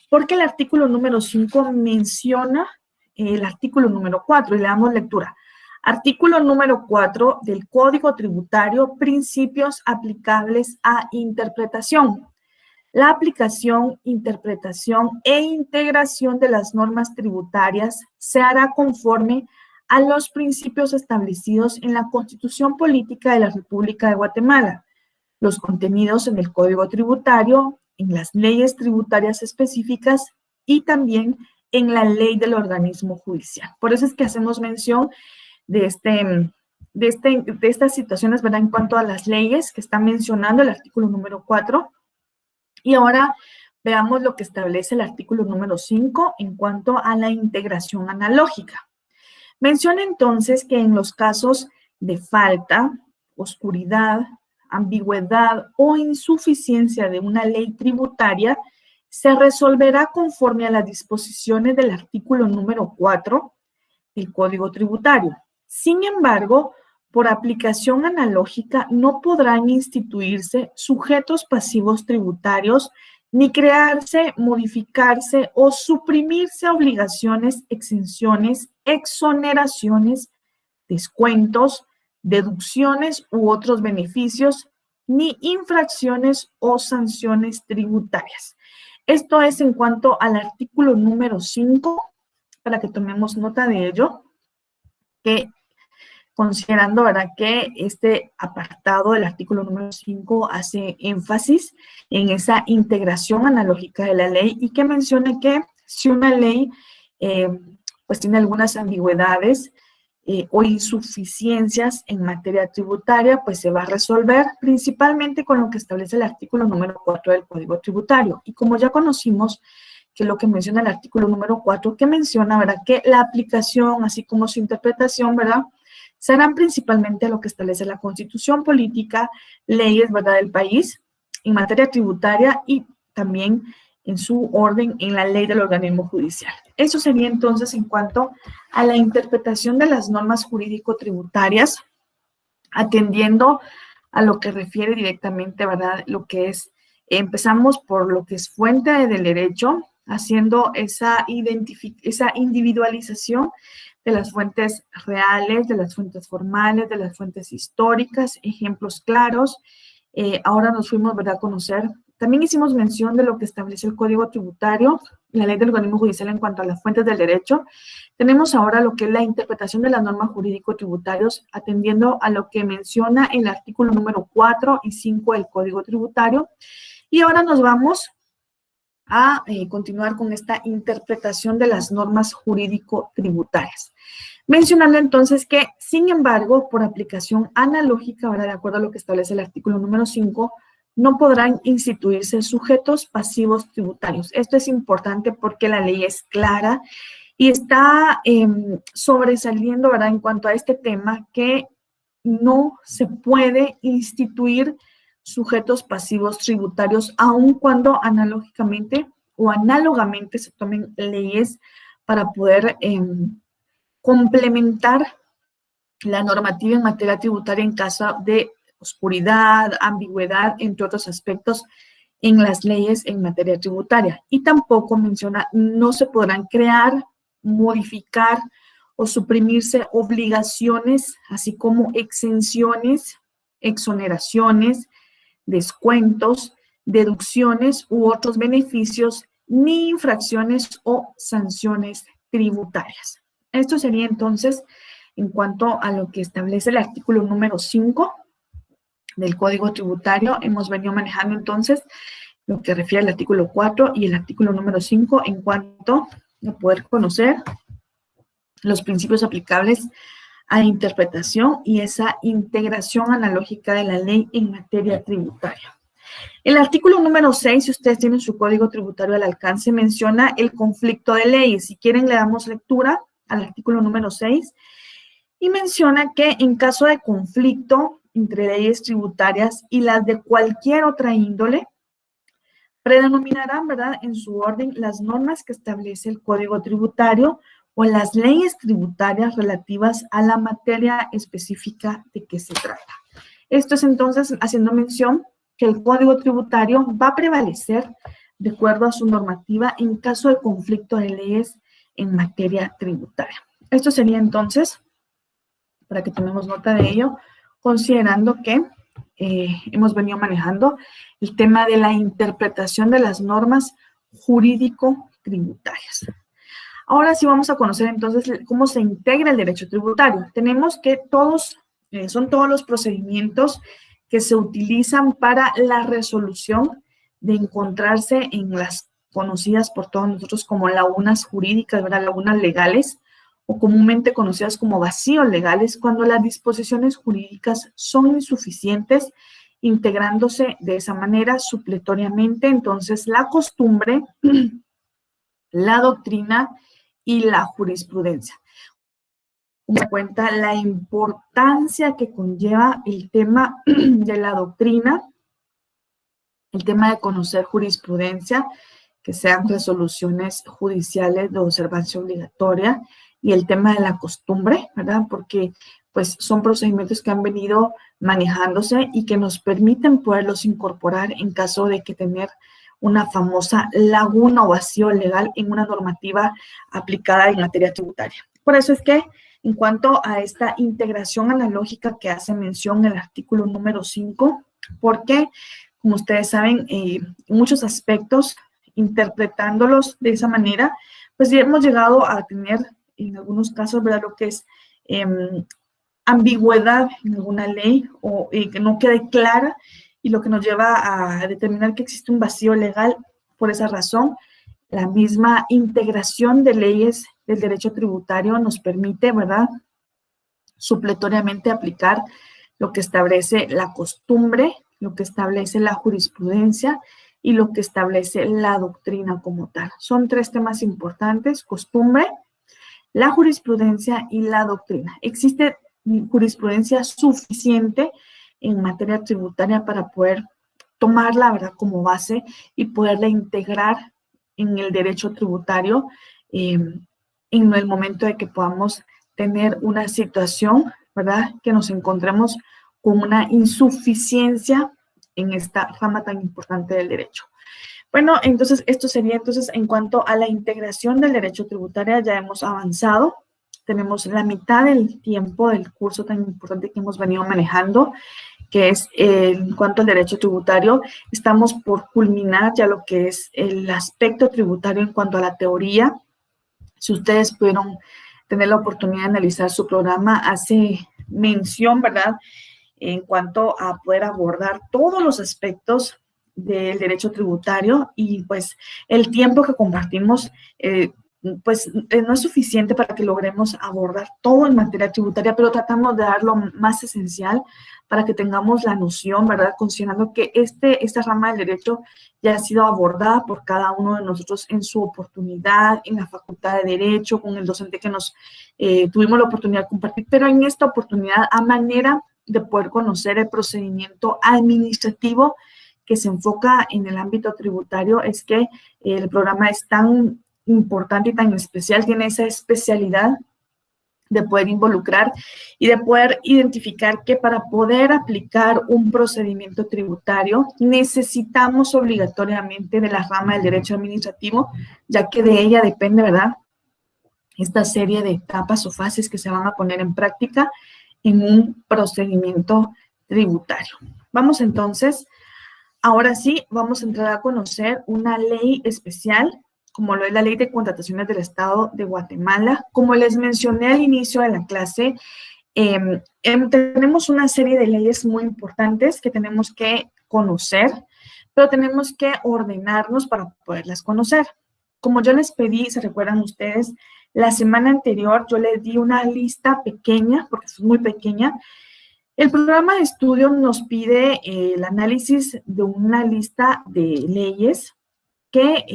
porque el artículo número 5 menciona el artículo número 4 y le damos lectura. Artículo número 4 del Código Tributario, principios aplicables a interpretación. La aplicación, interpretación e integración de las normas tributarias se hará conforme a los principios establecidos en la Constitución Política de la República de Guatemala, los contenidos en el Código Tributario, en las leyes tributarias específicas y también en la ley del organismo judicial. Por eso es que hacemos mención de estas situaciones, ¿verdad?, en cuanto a las leyes que está mencionando el artículo número 4. Y ahora veamos lo que establece el artículo número 5 en cuanto a la integración analógica. Menciona entonces que en los casos de falta, oscuridad, ambigüedad o insuficiencia de una ley tributaria, se resolverá conforme a las disposiciones del artículo número 4 del Código Tributario. Sin embargo, por aplicación analógica, no podrán instituirse sujetos pasivos tributarios ni crearse, modificarse o suprimirse obligaciones, exenciones, exoneraciones, descuentos, deducciones u otros beneficios, ni infracciones o sanciones tributarias. Esto es en cuanto al artículo número 5, para que tomemos nota de ello, que considerando, ¿verdad?, que este apartado del artículo número 5 hace énfasis en esa integración analógica de la ley y que menciona que si una ley pues tiene algunas ambigüedades o insuficiencias en materia tributaria, pues se va a resolver principalmente con lo que establece el artículo número 4 del Código Tributario. Y como ya conocimos que lo que menciona el artículo número 4, que menciona, ¿verdad?, que la aplicación, así como su interpretación, ¿verdad?, serán principalmente lo que establece la Constitución política, leyes, ¿verdad?, del país en materia tributaria y también en su orden en la ley del organismo judicial. Eso sería entonces en cuanto a la interpretación de las normas jurídico-tributarias, atendiendo a lo que refiere directamente, ¿verdad?, lo que es, empezamos por lo que es fuente del derecho, haciendo esa individualización de las fuentes reales, de las fuentes formales, de las fuentes históricas, ejemplos claros. Ahora nos fuimos, ¿verdad?, a conocer. También hicimos mención de lo que establece el Código Tributario, la ley del organismo judicial en cuanto a las fuentes del derecho. Tenemos ahora lo que es la interpretación de las normas jurídico-tributarios, atendiendo a lo que menciona el artículo número 4 y 5 del Código Tributario. Y ahora nos vamos a continuar con esta interpretación de las normas jurídico-tributarias. Mencionando entonces que, sin embargo, por aplicación analógica, ahora de acuerdo a lo que establece el artículo número 5, no podrán instituirse sujetos pasivos tributarios. Esto es importante porque la ley es clara y está sobresaliendo, ¿verdad?, en cuanto a este tema, que no se puede instituir sujetos pasivos tributarios, aun cuando analógicamente o análogamente se tomen leyes para poder complementar la normativa en materia tributaria en caso de oscuridad, ambigüedad, entre otros aspectos en las leyes en materia tributaria. Y tampoco menciona, no se podrán crear, modificar o suprimirse obligaciones, así como exenciones, exoneraciones, descuentos, deducciones u otros beneficios, ni infracciones o sanciones tributarias. Esto sería entonces en cuanto a lo que establece el artículo número 5 del Código Tributario. Hemos venido manejando entonces lo que refiere al artículo 4 y el artículo número 5 en cuanto a poder conocer los principios aplicables a interpretación y esa integración analógica de la ley en materia tributaria. El artículo número 6, si ustedes tienen su código tributario al alcance, menciona el conflicto de leyes. Si quieren, le damos lectura al artículo número 6 y menciona que en caso de conflicto entre leyes tributarias y las de cualquier otra índole, predominarán, ¿verdad?, en su orden las normas que establece el Código Tributario o las leyes tributarias relativas a la materia específica de que se trata. Esto es entonces haciendo mención que el Código Tributario va a prevalecer de acuerdo a su normativa en caso de conflicto de leyes en materia tributaria. Esto sería entonces, para que tomemos nota de ello, considerando que hemos venido manejando el tema de la interpretación de las normas jurídico-tributarias. Ahora sí vamos a conocer entonces cómo se integra el derecho tributario. Tenemos que son todos los procedimientos que se utilizan para la resolución de encontrarse en las conocidas por todos nosotros como lagunas jurídicas, ¿verdad?, lagunas legales, o comúnmente conocidas como vacíos legales, cuando las disposiciones jurídicas son insuficientes, integrándose de esa manera supletoriamente. Entonces, la costumbre, la doctrina y la jurisprudencia. en cuenta la importancia que conlleva el tema de la doctrina, el tema de conocer jurisprudencia, que sean resoluciones judiciales de observancia obligatoria, y el tema de la costumbre, ¿verdad? Porque pues son procedimientos que han venido manejándose y que nos permiten poderlos incorporar en caso de que tener una famosa laguna o vacío legal en una normativa aplicada en materia tributaria. Por eso es que en cuanto a esta integración analógica que hace mención el artículo número 5, porque, como ustedes saben, en muchos aspectos, interpretándolos de esa manera, pues ya hemos llegado a tener, en algunos casos, ¿verdad?, lo que es ambigüedad en alguna ley o que no quede clara, y lo que nos lleva a determinar que existe un vacío legal. Por esa razón, la misma integración de leyes del derecho tributario nos permite, ¿verdad?, supletoriamente aplicar lo que establece la costumbre, lo que establece la jurisprudencia y lo que establece la doctrina como tal. Son tres temas importantes: costumbre, la jurisprudencia y la doctrina. Existe jurisprudencia suficiente en materia tributaria para poder tomarla, ¿verdad?, como base y poderla integrar en el derecho tributario en el momento de que podamos tener una situación, ¿verdad?, que nos encontremos con una insuficiencia en esta rama tan importante del derecho. Bueno, entonces esto sería en cuanto a la integración del derecho tributario. Ya hemos avanzado, tenemos la mitad del tiempo del curso tan importante que hemos venido manejando, que es en cuanto al derecho tributario. Estamos por culminar ya lo que es el aspecto tributario en cuanto a la teoría. Si ustedes pudieron tener la oportunidad de analizar su programa, hace mención, ¿verdad?, en cuanto a poder abordar todos los aspectos del derecho tributario, y pues el tiempo que compartimos no es suficiente para que logremos abordar todo en materia tributaria, pero tratamos de dar lo más esencial para que tengamos la noción, ¿verdad?, considerando que esta rama del derecho ya ha sido abordada por cada uno de nosotros en su oportunidad, en la Facultad de Derecho, con el docente que nos tuvimos la oportunidad de compartir, pero en esta oportunidad, a manera de poder conocer el procedimiento administrativo que se enfoca en el ámbito tributario, es que el programa es tan importante y tan especial, tiene esa especialidad de poder involucrar y de poder identificar que para poder aplicar un procedimiento tributario necesitamos obligatoriamente de la rama del derecho administrativo, ya que de ella depende, ¿verdad?, esta serie de etapas o fases que se van a poner en práctica en un procedimiento tributario. Vamos entonces, ahora sí, vamos a entrar a conocer una ley especial, como lo es la Ley de Contrataciones del Estado de Guatemala. Como les mencioné al inicio de la clase, tenemos una serie de leyes muy importantes que tenemos que conocer, pero tenemos que ordenarnos para poderlas conocer. Como yo les pedí, se recuerdan ustedes, la semana anterior yo les di una lista pequeña, porque es muy pequeña. El programa de estudio nos pide el análisis de una lista de leyes que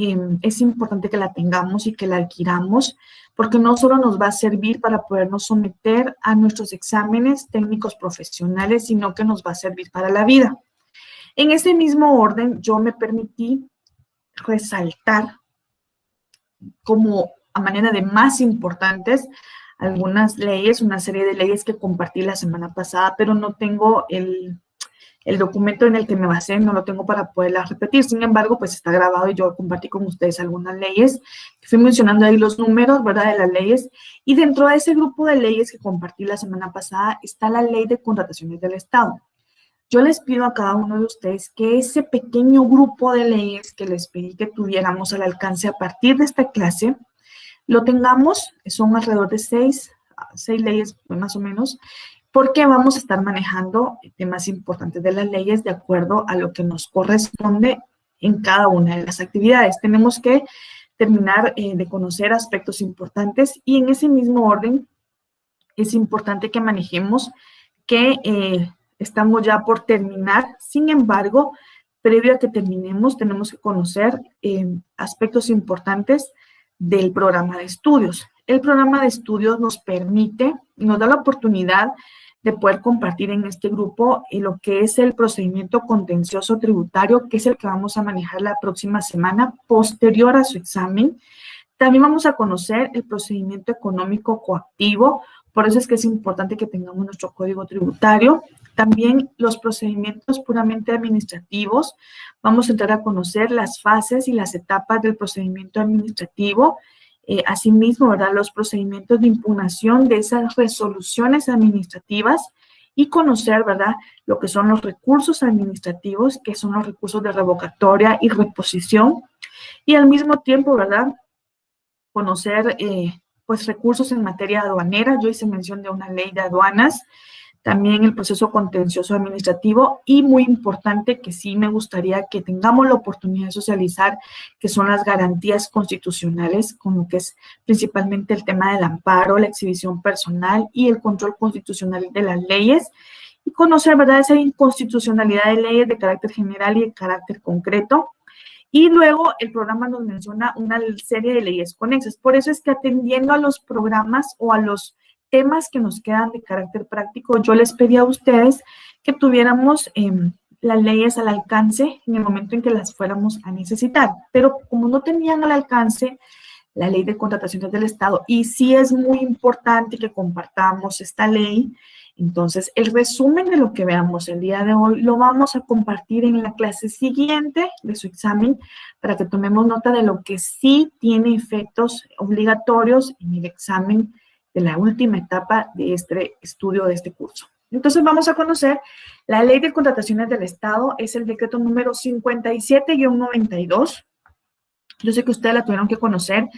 es importante que la tengamos y que la adquiramos, porque no solo nos va a servir para podernos someter a nuestros exámenes técnicos profesionales, sino que nos va a servir para la vida. En ese mismo orden, yo me permití resaltar como a manera de más importantes algunas leyes, una serie de leyes que compartí la semana pasada, pero no tengo el documento en el que me basé, no lo tengo para poderlas repetir. Sin embargo, pues está grabado y yo compartí con ustedes algunas leyes. Fui mencionando ahí los números, ¿verdad?, de las leyes. Y dentro de ese grupo de leyes que compartí la semana pasada está la Ley de Contrataciones del Estado. Yo les pido a cada uno de ustedes que ese pequeño grupo de leyes que les pedí que tuviéramos al alcance a partir de esta clase, lo tengamos. Son alrededor de seis leyes, más o menos, porque vamos a estar manejando temas importantes de las leyes de acuerdo a lo que nos corresponde en cada una de las actividades. Tenemos que terminar de conocer aspectos importantes, y en ese mismo orden es importante que manejemos que estamos ya por terminar. Sin embargo, previo a que terminemos, tenemos que conocer aspectos importantes del programa de estudios. El programa de estudios nos permite nos da la oportunidad de poder compartir en este grupo lo que es el procedimiento contencioso tributario, que es el que vamos a manejar la próxima semana, posterior a su examen. También vamos a conocer el procedimiento económico coactivo, por eso es que es importante que tengamos nuestro código tributario. También los procedimientos puramente administrativos. Vamos a entrar a conocer las fases y las etapas del procedimiento administrativo. Asimismo, ¿verdad?, los procedimientos de impugnación de esas resoluciones administrativas y conocer, ¿verdad?, lo que son los recursos administrativos, que son los recursos de revocatoria y reposición. Y al mismo tiempo, ¿verdad?, conocer pues recursos en materia aduanera. Yo hice mención de una ley de aduanas, también el proceso contencioso administrativo y muy importante que sí me gustaría que tengamos la oportunidad de socializar, que son las garantías constitucionales, como que es principalmente el tema del amparo, la exhibición personal y el control constitucional de las leyes, y conocer, ¿verdad?, esa inconstitucionalidad de leyes de carácter general y de carácter concreto. Y luego el programa nos menciona una serie de leyes conexas. Por eso es que atendiendo a los programas o a los temas que nos quedan de carácter práctico, yo les pedí a ustedes que tuviéramos las leyes al alcance en el momento en que las fuéramos a necesitar. Pero como no tenían al alcance la ley de contrataciones del Estado, y sí es muy importante que compartamos esta ley, entonces el resumen de lo que veamos el día de hoy lo vamos a compartir en la clase siguiente de su examen para que tomemos nota de lo que sí tiene efectos obligatorios en el examen de la última etapa de este estudio, de este curso. Entonces vamos a conocer la ley de contrataciones del Estado, es el decreto número 57-92. Yo sé que ustedes la tuvieron que conocer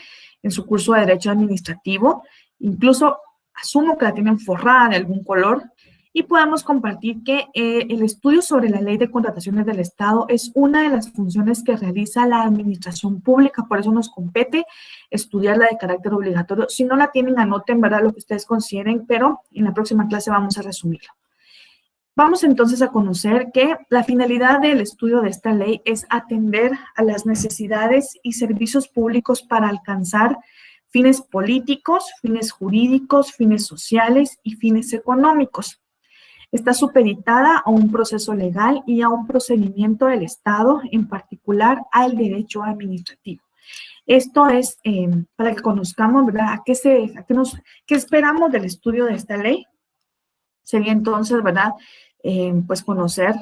en su curso de Derecho Administrativo, incluso asumo que la tienen forrada de algún color, y podemos compartir que el estudio sobre la ley de contrataciones del Estado es una de las funciones que realiza la administración pública, por eso nos compete estudiarla de carácter obligatorio. Si no la tienen, anoten, ¿verdad?, lo que ustedes consideren, pero en la próxima clase vamos a resumirlo. Vamos entonces a conocer que la finalidad del estudio de esta ley es atender a las necesidades y servicios públicos para alcanzar fines políticos, fines jurídicos, fines sociales y fines económicos. Está supeditada a un proceso legal y a un procedimiento del Estado, en particular al derecho administrativo. Esto es para que conozcamos, ¿verdad?, qué esperamos del estudio de esta ley. Sería entonces, ¿verdad?, pues conocer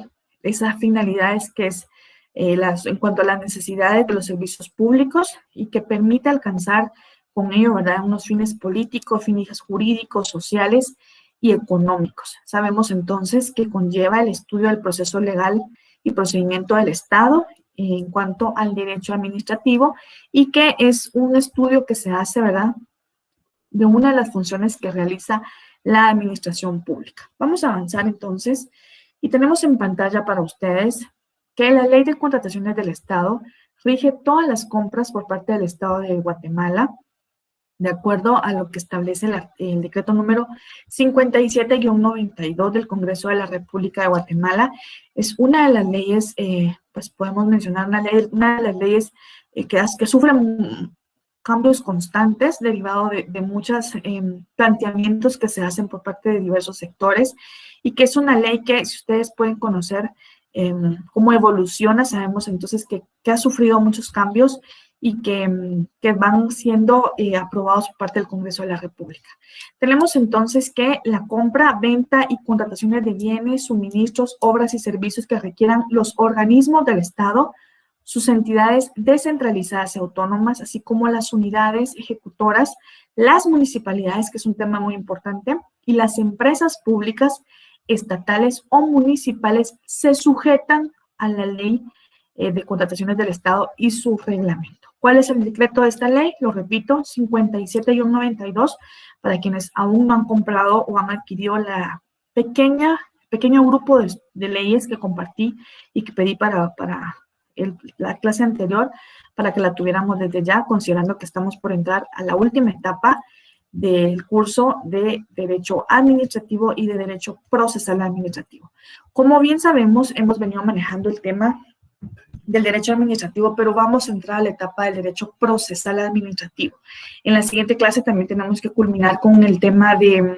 esas finalidades que es en cuanto a las necesidades de los servicios públicos y que permite alcanzar con ello, ¿verdad?, unos fines políticos, fines jurídicos, sociales y económicos. Sabemos entonces que conlleva el estudio del proceso legal y procedimiento del Estado en cuanto al derecho administrativo y que es un estudio que se hace, ¿verdad?, de una de las funciones que realiza la administración pública. Vamos a avanzar entonces y tenemos en pantalla para ustedes que la Ley de Contrataciones del Estado rige todas las compras por parte del Estado de Guatemala, de acuerdo a lo que establece el decreto número 57-92 del Congreso de la República de Guatemala. Es una de las leyes, pues podemos mencionar una de las leyes que sufren cambios constantes derivados de muchos planteamientos que se hacen por parte de diversos sectores, y que es una ley que, si ustedes pueden conocer cómo evoluciona, sabemos entonces que ha sufrido muchos cambios y que van siendo aprobados por parte del Congreso de la República. Tenemos entonces que la compra, venta y contrataciones de bienes, suministros, obras y servicios que requieran los organismos del Estado, sus entidades descentralizadas y autónomas, así como las unidades ejecutoras, las municipalidades, que es un tema muy importante, y las empresas públicas, estatales o municipales se sujetan a la ley de contrataciones del Estado y su reglamento. ¿Cuál es el decreto de esta ley? Lo repito, 57-92, para quienes aún no han comprado o han adquirido la pequeño grupo de leyes que compartí y que pedí para la clase anterior, para que la tuviéramos desde ya, considerando que estamos por entrar a la última etapa del curso de Derecho Administrativo y de Derecho Procesal Administrativo. Como bien sabemos, hemos venido manejando el tema del Derecho Administrativo, pero vamos a entrar a la etapa del Derecho Procesal Administrativo. En la siguiente clase también tenemos que culminar con el tema de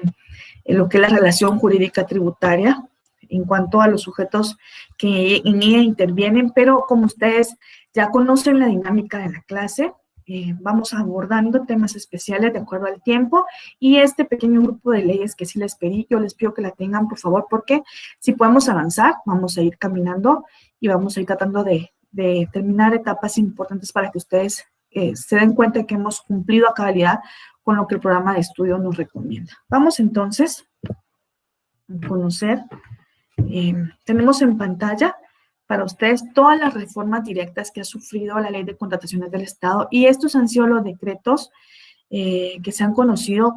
lo que es la relación jurídica tributaria en cuanto a los sujetos que en ella intervienen, pero como ustedes ya conocen la dinámica de la clase, vamos abordando temas especiales de acuerdo al tiempo, y este pequeño grupo de leyes que sí les pedí, yo les pido que la tengan, por favor, porque si podemos avanzar, vamos a ir caminando y vamos a ir tratando de terminar etapas importantes para que ustedes se den cuenta de que hemos cumplido a cabalidad con lo que el programa de estudio nos recomienda. Vamos entonces a conocer, tenemos en pantalla para ustedes todas las reformas directas que ha sufrido la Ley de Contrataciones del Estado, y estos han sido los decretos que se han conocido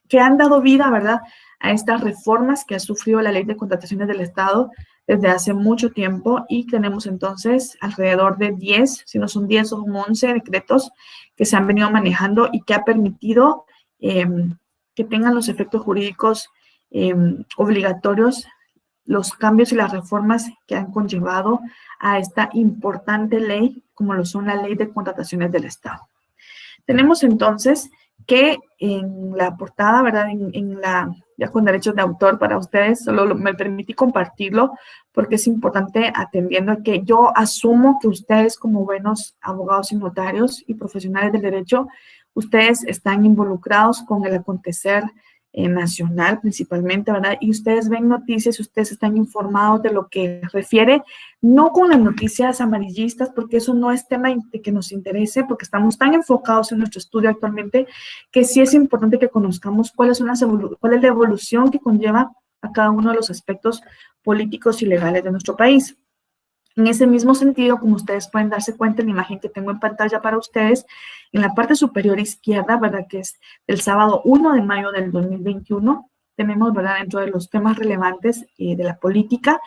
que han dado vida, ¿verdad?, a estas reformas que ha sufrido la Ley de Contrataciones del Estado desde hace mucho tiempo, y tenemos entonces alrededor de 10, si no son 10 son 11 decretos que se han venido manejando y que ha permitido que tengan los efectos jurídicos obligatorios los cambios y las reformas que han conllevado a esta importante ley, como lo son la Ley de Contrataciones del Estado. Tenemos entonces que en la portada, ¿verdad?, ya con derechos de autor para ustedes, solo me permití compartirlo porque es importante, atendiendo a que yo asumo que ustedes, como buenos abogados y notarios y profesionales del derecho, ustedes están involucrados con el acontecer nacional principalmente, ¿verdad? Y ustedes ven noticias, ustedes están informados de lo que refiere, no con las noticias amarillistas, porque eso no es tema de que nos interese, porque estamos tan enfocados en nuestro estudio actualmente, que sí es importante que conozcamos cuál es la evolución que conlleva a cada uno de los aspectos políticos y legales de nuestro país. En ese mismo sentido, como ustedes pueden darse cuenta en la imagen que tengo en pantalla para ustedes, en la parte superior izquierda, ¿verdad?, que es el sábado 1 de mayo del 2021, tenemos, ¿verdad?, dentro de los temas relevantes de la política,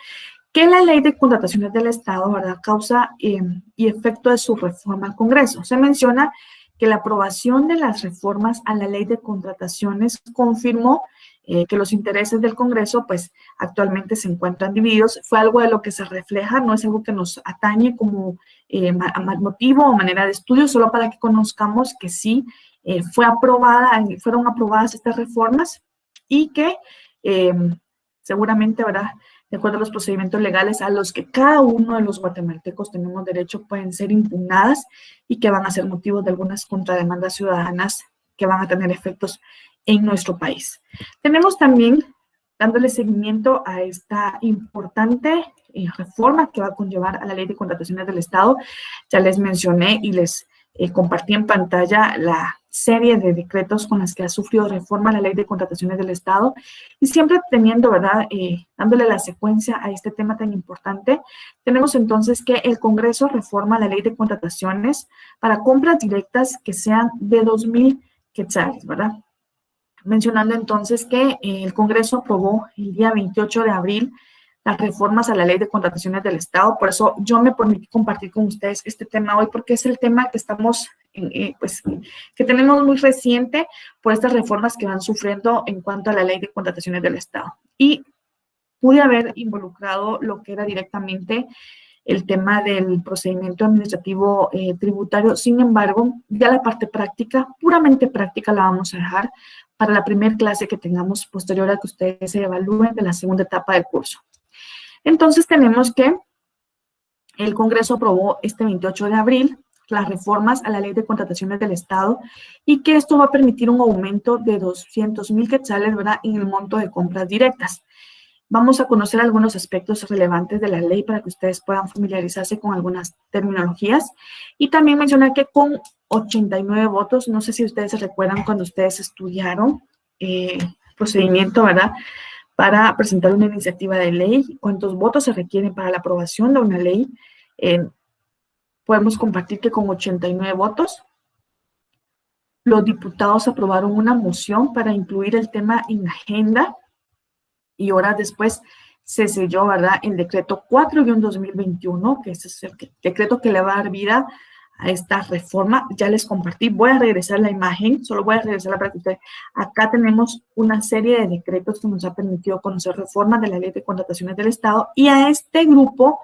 que la Ley de Contrataciones del Estado, ¿verdad?, causa y efecto de su reforma al Congreso. Se menciona que la aprobación de las reformas a la Ley de Contrataciones confirmó que los intereses del Congreso, pues, actualmente se encuentran divididos. Fue algo de lo que se refleja, no es algo que nos atañe como motivo o manera de estudio, solo para que conozcamos que sí fueron aprobadas estas reformas y que seguramente, ¿verdad?, de acuerdo a los procedimientos legales a los que cada uno de los guatemaltecos tenemos derecho, pueden ser impugnadas y que van a ser motivo de algunas contrademandas ciudadanas que van a tener efectos en nuestro país. Tenemos también, dándole seguimiento a esta importante reforma que va a conllevar a la Ley de Contrataciones del Estado, ya les mencioné y les compartí en pantalla la serie de decretos con las que ha sufrido reforma la Ley de Contrataciones del Estado, y siempre teniendo, ¿verdad?, dándole la secuencia a este tema tan importante, tenemos entonces que el Congreso reforma la Ley de Contrataciones para compras directas que sean de 2,000 quetzales, ¿verdad? Mencionando entonces que el Congreso aprobó el día 28 de abril las reformas a la Ley de Contrataciones del Estado. Por eso yo me permití compartir con ustedes este tema hoy, porque es el tema que estamos, pues, que tenemos muy reciente por estas reformas que van sufriendo en cuanto a la Ley de Contrataciones del Estado. Y pude haber involucrado lo que era directamente el tema del procedimiento administrativo tributario. Sin embargo, ya la parte práctica, puramente práctica, la vamos a dejar para la primera clase que tengamos posterior a que ustedes se evalúen de la segunda etapa del curso. Entonces tenemos que el Congreso aprobó este 28 de abril las reformas a la Ley de Contrataciones del Estado, y que esto va a permitir un aumento de 200,000 quetzales, ¿verdad?, en el monto de compras directas. Vamos a conocer algunos aspectos relevantes de la ley para que ustedes puedan familiarizarse con algunas terminologías. Y también mencionar que con 89 votos, no sé si ustedes se recuerdan cuando ustedes estudiaron procedimiento, ¿verdad?, para presentar una iniciativa de ley, cuántos votos se requieren para la aprobación de una ley. Podemos compartir que con 89 votos, los diputados aprobaron una moción para incluir el tema en la agenda, y horas después se selló, ¿verdad?, el decreto 4-2021, que es el decreto que le va a dar vida a esta reforma. Ya les compartí, voy a regresar la imagen, solo voy a regresarla para que ustedes, acá tenemos una serie de decretos que nos ha permitido conocer reformas de la Ley de Contrataciones del Estado, y a este grupo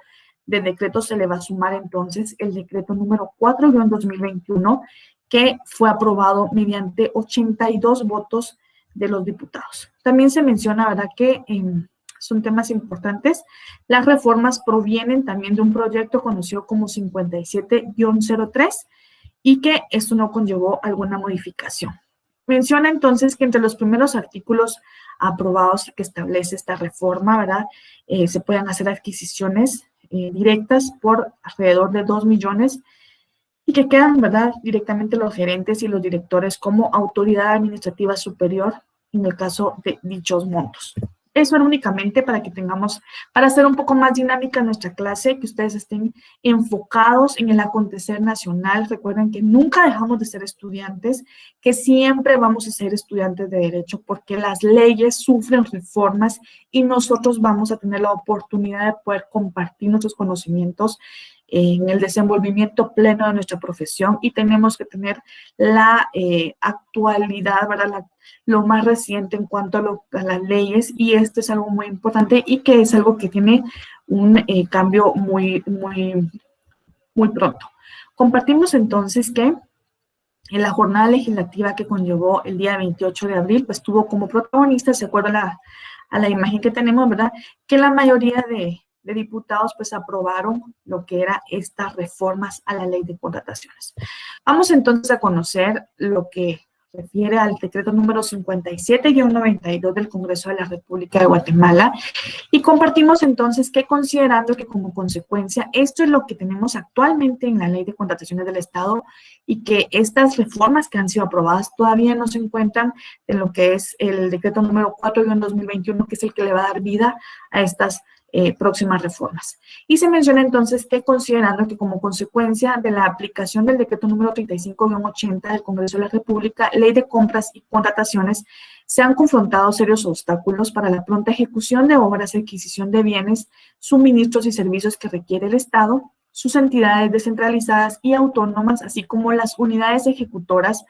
de decretos se le va a sumar entonces el decreto número 4-2021, que fue aprobado mediante 82 votos de los diputados. También se menciona, ¿verdad?, que son temas importantes. Las reformas provienen también de un proyecto conocido como 57-03 y que esto no conllevó alguna modificación. Menciona entonces que entre los primeros artículos aprobados que establece esta reforma, ¿verdad?, se pueden hacer adquisiciones directas por alrededor de 2 millones y que quedan, ¿verdad?, directamente los gerentes y los directores como autoridad administrativa superior en el caso de dichos montos. Eso era únicamente para que tengamos, para hacer un poco más dinámica nuestra clase, que ustedes estén enfocados en el acontecer nacional. Recuerden que nunca dejamos de ser estudiantes, que siempre vamos a ser estudiantes de derecho porque las leyes sufren reformas y nosotros vamos a tener la oportunidad de poder compartir nuestros conocimientos en el desenvolvimiento pleno de nuestra profesión y tenemos que tener la actualidad, ¿verdad?, lo más reciente en cuanto a las leyes, y esto es algo muy importante y que es algo que tiene un cambio muy pronto. Compartimos entonces que en la jornada legislativa que conllevó el día 28 de abril, pues tuvo como protagonista, se acuerda a la imagen que tenemos, ¿verdad?, que la mayoría de diputados pues aprobaron lo que eran estas reformas a la ley de contrataciones. Vamos entonces a conocer lo que refiere al decreto número 57-92 del Congreso de la República de Guatemala y compartimos entonces que considerando que como consecuencia esto es lo que tenemos actualmente en la ley de contrataciones del Estado y que estas reformas que han sido aprobadas todavía no se encuentran en lo que es el decreto número 4-2021, que es el que le va a dar vida a estas próximas reformas. Y se menciona entonces que considerando que como consecuencia de la aplicación del decreto número 35-80 del Congreso de la República, ley de compras y contrataciones, se han confrontado serios obstáculos para la pronta ejecución de obras y adquisición de bienes, suministros y servicios que requiere el Estado, sus entidades descentralizadas y autónomas, así como las unidades ejecutoras,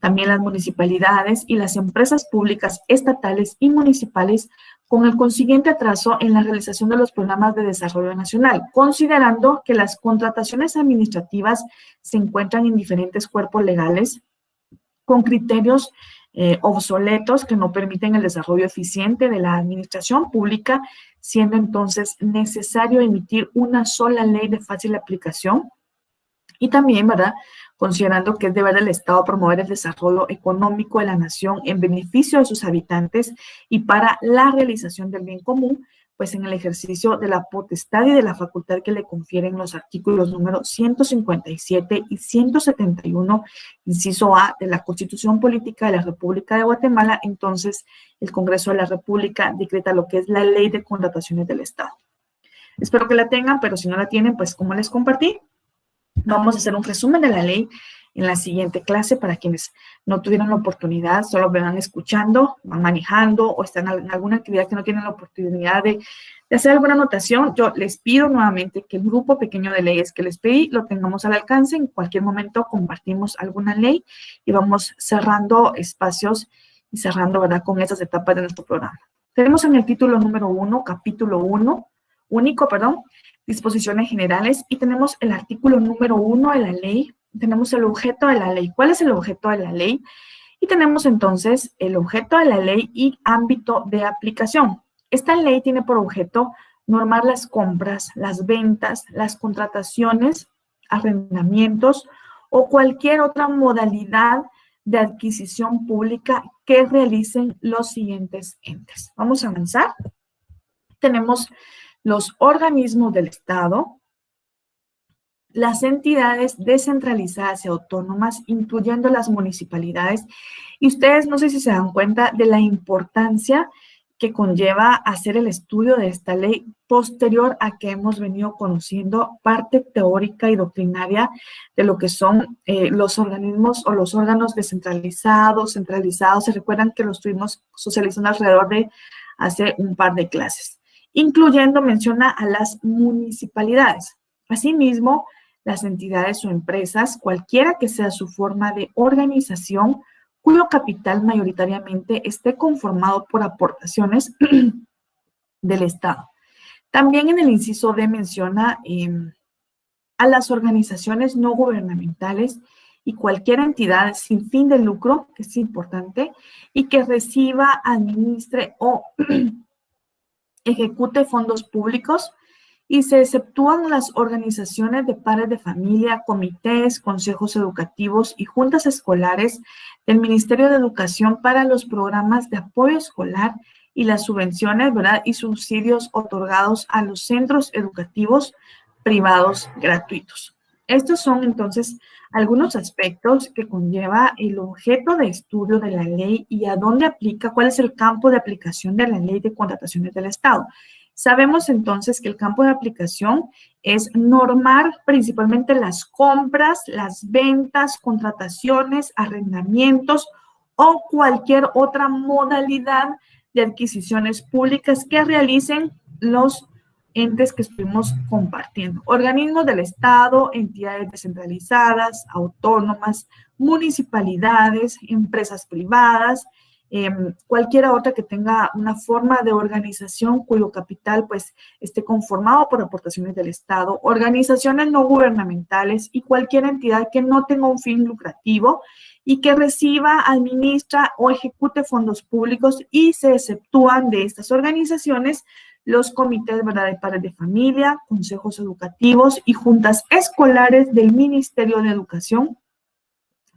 también las municipalidades y las empresas públicas estatales y municipales, con el consiguiente atraso en la realización de los programas de desarrollo nacional, considerando que las contrataciones administrativas se encuentran en diferentes cuerpos legales, con criterios obsoletos que no permiten el desarrollo eficiente de la administración pública, siendo entonces necesario emitir una sola ley de fácil aplicación. Y también, ¿verdad?, considerando que es deber del Estado promover el desarrollo económico de la nación en beneficio de sus habitantes y para la realización del bien común, pues en el ejercicio de la potestad y de la facultad que le confieren los artículos número 157 y 171, inciso A, de la Constitución Política de la República de Guatemala, entonces el Congreso de la República decreta lo que es la Ley de Contrataciones del Estado. Espero que la tengan, pero si no la tienen, pues como les compartí, vamos a hacer un resumen de la ley en la siguiente clase para quienes no tuvieron la oportunidad, solo me van escuchando, van manejando o están en alguna actividad que no tienen la oportunidad de hacer alguna anotación. Yo les pido nuevamente que el grupo pequeño de leyes que les pedí lo tengamos al alcance. En cualquier momento compartimos alguna ley y vamos cerrando espacios y cerrando, ¿verdad?, con esas etapas de nuestro programa. Tenemos en el título número 1, capítulo 1, único, disposiciones generales, y tenemos el artículo número 1 de la ley, tenemos el objeto de la ley. ¿Cuál es el objeto de la ley? Y tenemos entonces el objeto de la ley y ámbito de aplicación. Esta ley tiene por objeto normar las compras, las ventas, las contrataciones, arrendamientos o cualquier otra modalidad de adquisición pública que realicen los siguientes entes. Vamos a avanzar. Tenemos los organismos del Estado, las entidades descentralizadas y autónomas, incluyendo las municipalidades. Y ustedes no sé si se dan cuenta de la importancia que conlleva hacer el estudio de esta ley posterior a que hemos venido conociendo parte teórica y doctrinaria de lo que son los organismos o los órganos descentralizados, centralizados. Se recuerdan que los estuvimos socializando alrededor de hace un par de clases. Incluyendo, menciona a las municipalidades. Asimismo, las entidades o empresas, cualquiera que sea su forma de organización, cuyo capital mayoritariamente esté conformado por aportaciones del Estado. También en el inciso D menciona a las organizaciones no gubernamentales y cualquier entidad sin fin de lucro, que es importante, y que reciba, administre o ejecute fondos públicos, y se exceptúan las organizaciones de padres de familia, comités, consejos educativos y juntas escolares del Ministerio de Educación para los programas de apoyo escolar y las subvenciones, ¿verdad?, y subsidios otorgados a los centros educativos privados gratuitos. Estos son entonces algunos aspectos que conlleva el objeto de estudio de la ley y a dónde aplica, cuál es el campo de aplicación de la ley de contrataciones del Estado. Sabemos entonces que el campo de aplicación es normar principalmente las compras, las ventas, contrataciones, arrendamientos o cualquier otra modalidad de adquisiciones públicas que realicen los entes que estuvimos compartiendo. Organismos del Estado, entidades descentralizadas, autónomas, municipalidades, empresas privadas, cualquiera otra que tenga una forma de organización cuyo capital pues esté conformado por aportaciones del Estado, organizaciones no gubernamentales y cualquier entidad que no tenga un fin lucrativo y que reciba, administra o ejecute fondos públicos, y se exceptúan de estas organizaciones los comités, ¿verdad?, de padres de familia, consejos educativos y juntas escolares del Ministerio de Educación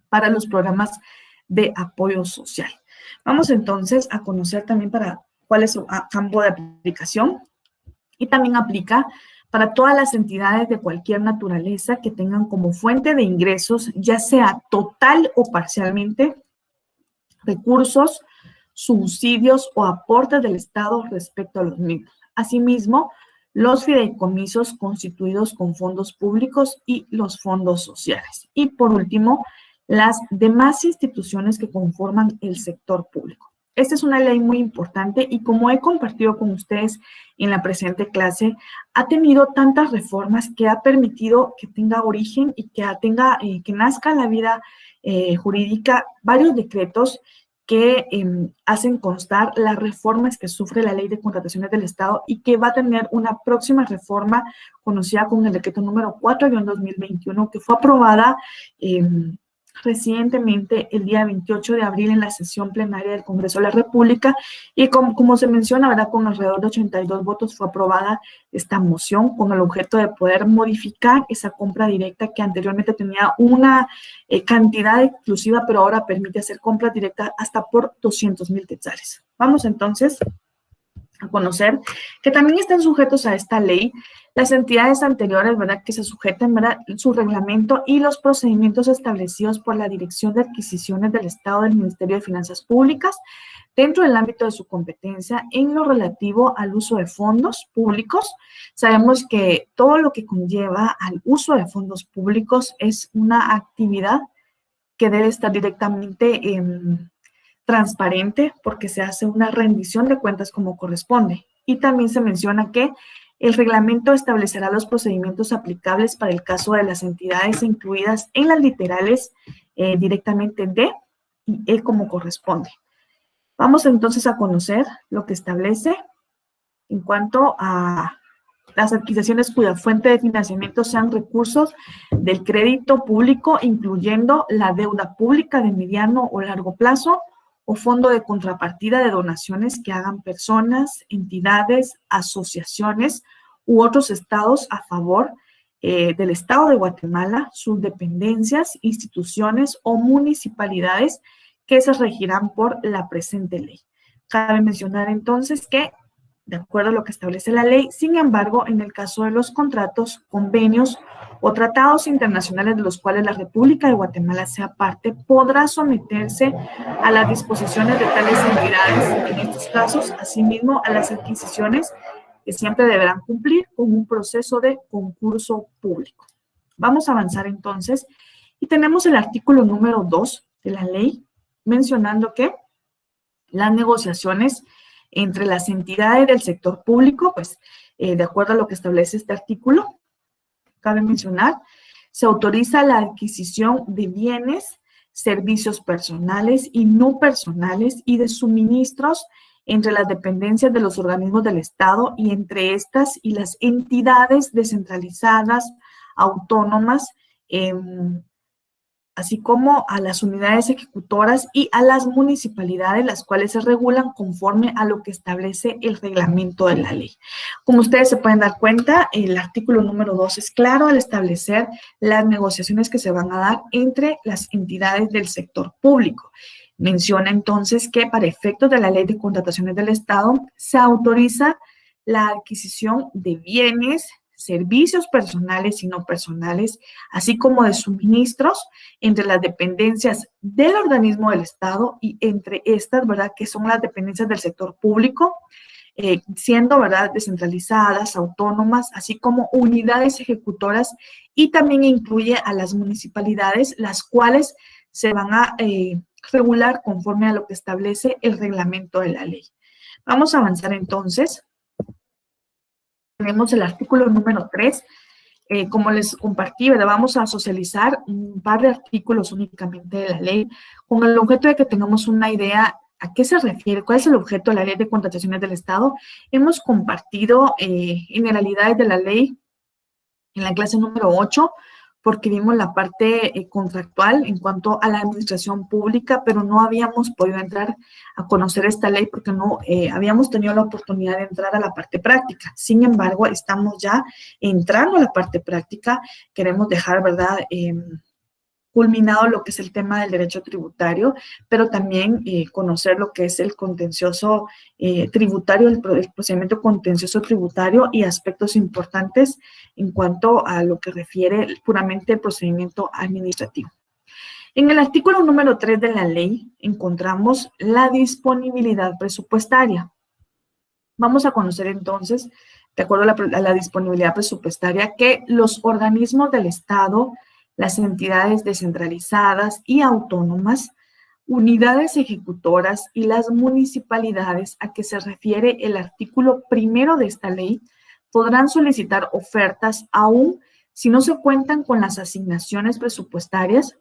para los programas de apoyo social. Vamos entonces a conocer también para cuál es su campo de aplicación, y también aplica para todas las entidades de cualquier naturaleza que tengan como fuente de ingresos, ya sea total o parcialmente, recursos, subsidios o aportes del Estado respecto a los mismos. Asimismo, los fideicomisos constituidos con fondos públicos y los fondos sociales. Y por último, las demás instituciones que conforman el sector público. Esta es una ley muy importante y, como he compartido con ustedes en la presente clase, ha tenido tantas reformas que ha permitido que tenga origen y que nazca en la vida jurídica varios decretos que hacen constar las reformas que sufre la Ley de Contrataciones del Estado y que va a tener una próxima reforma conocida como el decreto número 4-2021, que fue aprobada recientemente el día 28 de abril en la sesión plenaria del Congreso de la República, y como se menciona, ¿verdad?, con alrededor de 82 votos fue aprobada esta moción con el objeto de poder modificar esa compra directa que anteriormente tenía una cantidad exclusiva, pero ahora permite hacer compras directas hasta por 200,000 quetzales. Vamos entonces a conocer que también están sujetos a esta ley las entidades anteriores, ¿verdad?, que se sujeten, ¿verdad?, su reglamento y los procedimientos establecidos por la Dirección de Adquisiciones del Estado del Ministerio de Finanzas Públicas dentro del ámbito de su competencia en lo relativo al uso de fondos públicos. Sabemos que todo lo que conlleva al uso de fondos públicos es una actividad que debe estar directamente transparente, porque se hace una rendición de cuentas como corresponde. Y también se menciona que el reglamento establecerá los procedimientos aplicables para el caso de las entidades incluidas en las literales directamente D y E como corresponde. Vamos entonces a conocer lo que establece en cuanto a las adquisiciones cuya fuente de financiamiento sean recursos del crédito público, incluyendo la deuda pública de mediano o largo plazo, o fondo de contrapartida de donaciones que hagan personas, entidades, asociaciones u otros estados a favor del Estado de Guatemala, sus dependencias, instituciones o municipalidades que se regirán por la presente ley. Cabe mencionar entonces que, de acuerdo a lo que establece la ley, sin embargo, en el caso de los contratos, convenios o tratados internacionales de los cuales la República de Guatemala sea parte, podrá someterse a las disposiciones de tales entidades, en estos casos, asimismo a las adquisiciones que siempre deberán cumplir con un proceso de concurso público. Vamos a avanzar entonces, y tenemos el artículo número 2 de la ley, mencionando que las negociaciones entre las entidades del sector público, pues, de acuerdo a lo que establece este artículo, cabe mencionar, se autoriza la adquisición de bienes, servicios personales y no personales y de suministros entre las dependencias de los organismos del Estado y entre estas y las entidades descentralizadas, autónomas, así como a las unidades ejecutoras y a las municipalidades, las cuales se regulan conforme a lo que establece el reglamento de la ley. Como ustedes se pueden dar cuenta, el artículo número 2 es claro al establecer las negociaciones que se van a dar entre las entidades del sector público. Menciona entonces que para efectos de la Ley de Contrataciones del Estado se autoriza la adquisición de bienes, servicios personales y no personales, así como de suministros entre las dependencias del organismo del Estado y entre estas, ¿verdad?, que son las dependencias del sector público, siendo, ¿verdad?, descentralizadas, autónomas, así como unidades ejecutoras, y también incluye a las municipalidades, las cuales se van a regular conforme a lo que establece el reglamento de la ley. Vamos a avanzar entonces. Tenemos el artículo número 3. Como les compartí, ¿verdad?, vamos a socializar un par de artículos únicamente de la ley con el objeto de que tengamos una idea a qué se refiere, cuál es el objeto de la Ley de Contrataciones del Estado. Hemos compartido generalidades de la ley en la clase número 8, porque vimos la parte contractual en cuanto a la administración pública, pero no habíamos podido entrar a conocer esta ley porque no habíamos tenido la oportunidad de entrar a la parte práctica. Sin embargo, estamos ya entrando a la parte práctica. Queremos dejar, ¿verdad?, culminado lo que es el tema del derecho tributario, pero también conocer lo que es el contencioso tributario, el procedimiento contencioso tributario y aspectos importantes en cuanto a lo que refiere puramente el procedimiento administrativo. En el artículo número 3 de la ley encontramos la disponibilidad presupuestaria. Vamos a conocer entonces, de acuerdo a la disponibilidad presupuestaria, que los organismos del Estado, las entidades descentralizadas y autónomas, unidades ejecutoras y las municipalidades a que se refiere el artículo 1 de esta ley podrán solicitar ofertas aún si no se cuentan con las asignaciones presupuestarias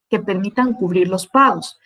que permitan cubrir los pagos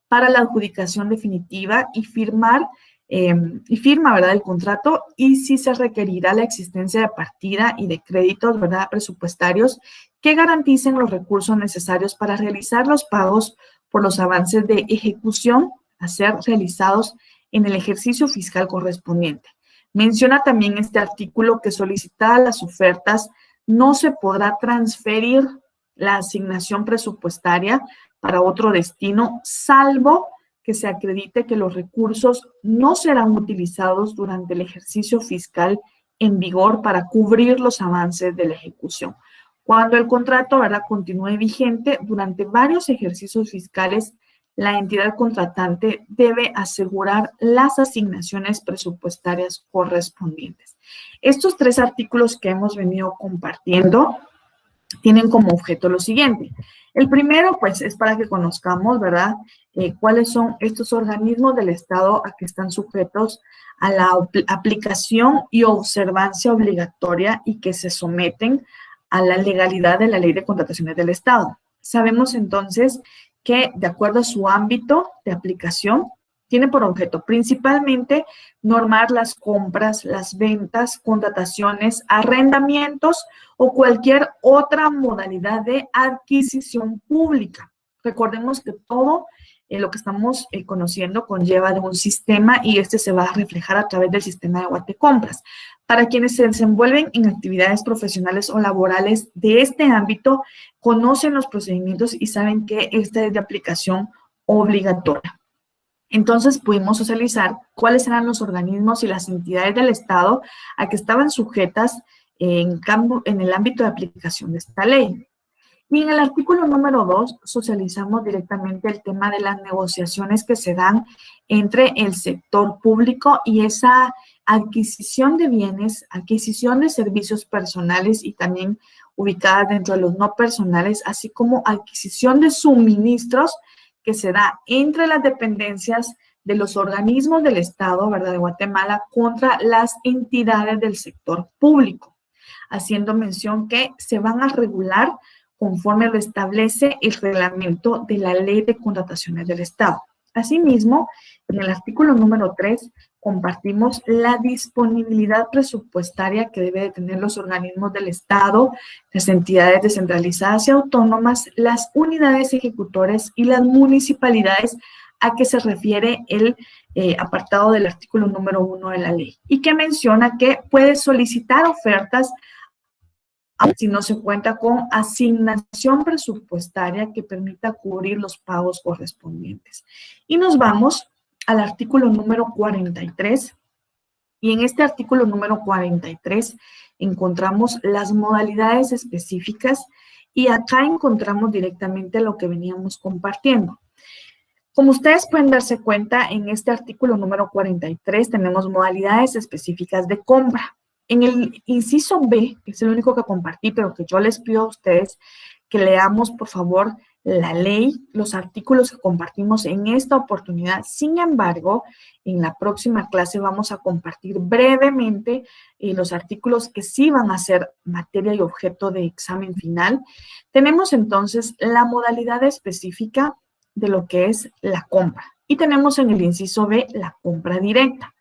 para la adjudicación definitiva y firma, ¿verdad?, el contrato, y si se requerirá la existencia de partida y de créditos, ¿verdad?, presupuestarios que garanticen los recursos necesarios para realizar los pagos por los avances de ejecución a ser realizados en el ejercicio fiscal correspondiente. Menciona también este artículo que solicitadas las ofertas no se podrá transferir la asignación presupuestaria para otro destino, salvo que se acredite que los recursos no serán utilizados durante el ejercicio fiscal en vigor para cubrir los avances de la ejecución. Cuando el contrato, ¿verdad?, continúe vigente durante varios ejercicios fiscales, la entidad contratante debe asegurar las asignaciones presupuestarias correspondientes. Estos 3 artículos que hemos venido compartiendo tienen como objeto lo siguiente. El primero, pues, es para que conozcamos, ¿verdad?, cuáles son estos organismos del Estado a que están sujetos a la aplicación y observancia obligatoria y que se someten a la legalidad de la Ley de Contrataciones del Estado. Sabemos entonces que, de acuerdo a su ámbito de aplicación, tiene por objeto principalmente normar las compras, las ventas, contrataciones, arrendamientos o cualquier otra modalidad de adquisición pública. Recordemos que todo lo que estamos conociendo conlleva de un sistema y este se va a reflejar a través del sistema de Guatecompras. Para quienes se desenvuelven en actividades profesionales o laborales de este ámbito, conocen los procedimientos y saben que esta es de aplicación obligatoria. Entonces pudimos socializar cuáles eran los organismos y las entidades del Estado a que estaban sujetas en el ámbito de aplicación de esta ley. Y en el artículo número 2 socializamos directamente el tema de las negociaciones que se dan entre el sector público y esa adquisición de bienes, adquisición de servicios personales y también ubicadas dentro de los no personales, así como adquisición de suministros que se da entre las dependencias de los organismos del Estado, ¿verdad?, de Guatemala contra las entidades del sector público, haciendo mención que se van a regular conforme lo establece el reglamento de la Ley de Contrataciones del Estado. Asimismo, en el artículo número 3 compartimos la disponibilidad presupuestaria que debe de tener los organismos del Estado, las entidades descentralizadas y autónomas, las unidades ejecutores y las municipalidades a que se refiere el apartado del artículo número 1 de la ley, y que menciona que puede solicitar ofertas si no se cuenta con asignación presupuestaria que permita cubrir los pagos correspondientes. Y nos vamos al artículo número 43, y en este artículo número 43 encontramos las modalidades específicas, y acá encontramos directamente lo que veníamos compartiendo. Como ustedes pueden darse cuenta, en este artículo número 43 tenemos modalidades específicas de compra. En el inciso B, que es el único que compartí, pero que yo les pido a ustedes que leamos, por favor, la ley, los artículos que compartimos en esta oportunidad. Sin embargo, en la próxima clase vamos a compartir brevemente los artículos que sí van a ser materia y objeto de examen final. Tenemos entonces la modalidad específica de lo que es la compra. Y tenemos en el inciso B la compra directa.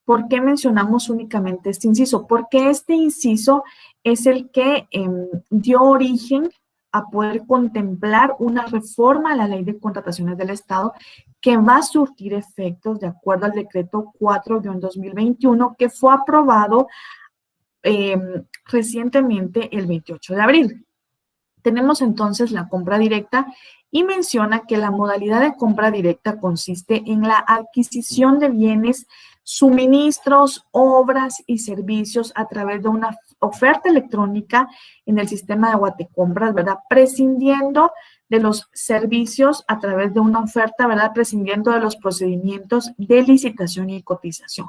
¿Por qué mencionamos únicamente este inciso? Porque este inciso es el que dio origen a poder contemplar una reforma a la Ley de Contrataciones del Estado que va a surtir efectos de acuerdo al decreto 4-2021 que fue aprobado recientemente el 28 de abril. Tenemos entonces la compra directa y menciona que la modalidad de compra directa consiste en la adquisición de bienes, suministros, obras y servicios a través de una oferta electrónica en el sistema de Guatecompras, ¿verdad? Prescindiendo de los servicios a través de una oferta, ¿verdad? Prescindiendo de los procedimientos de licitación y cotización.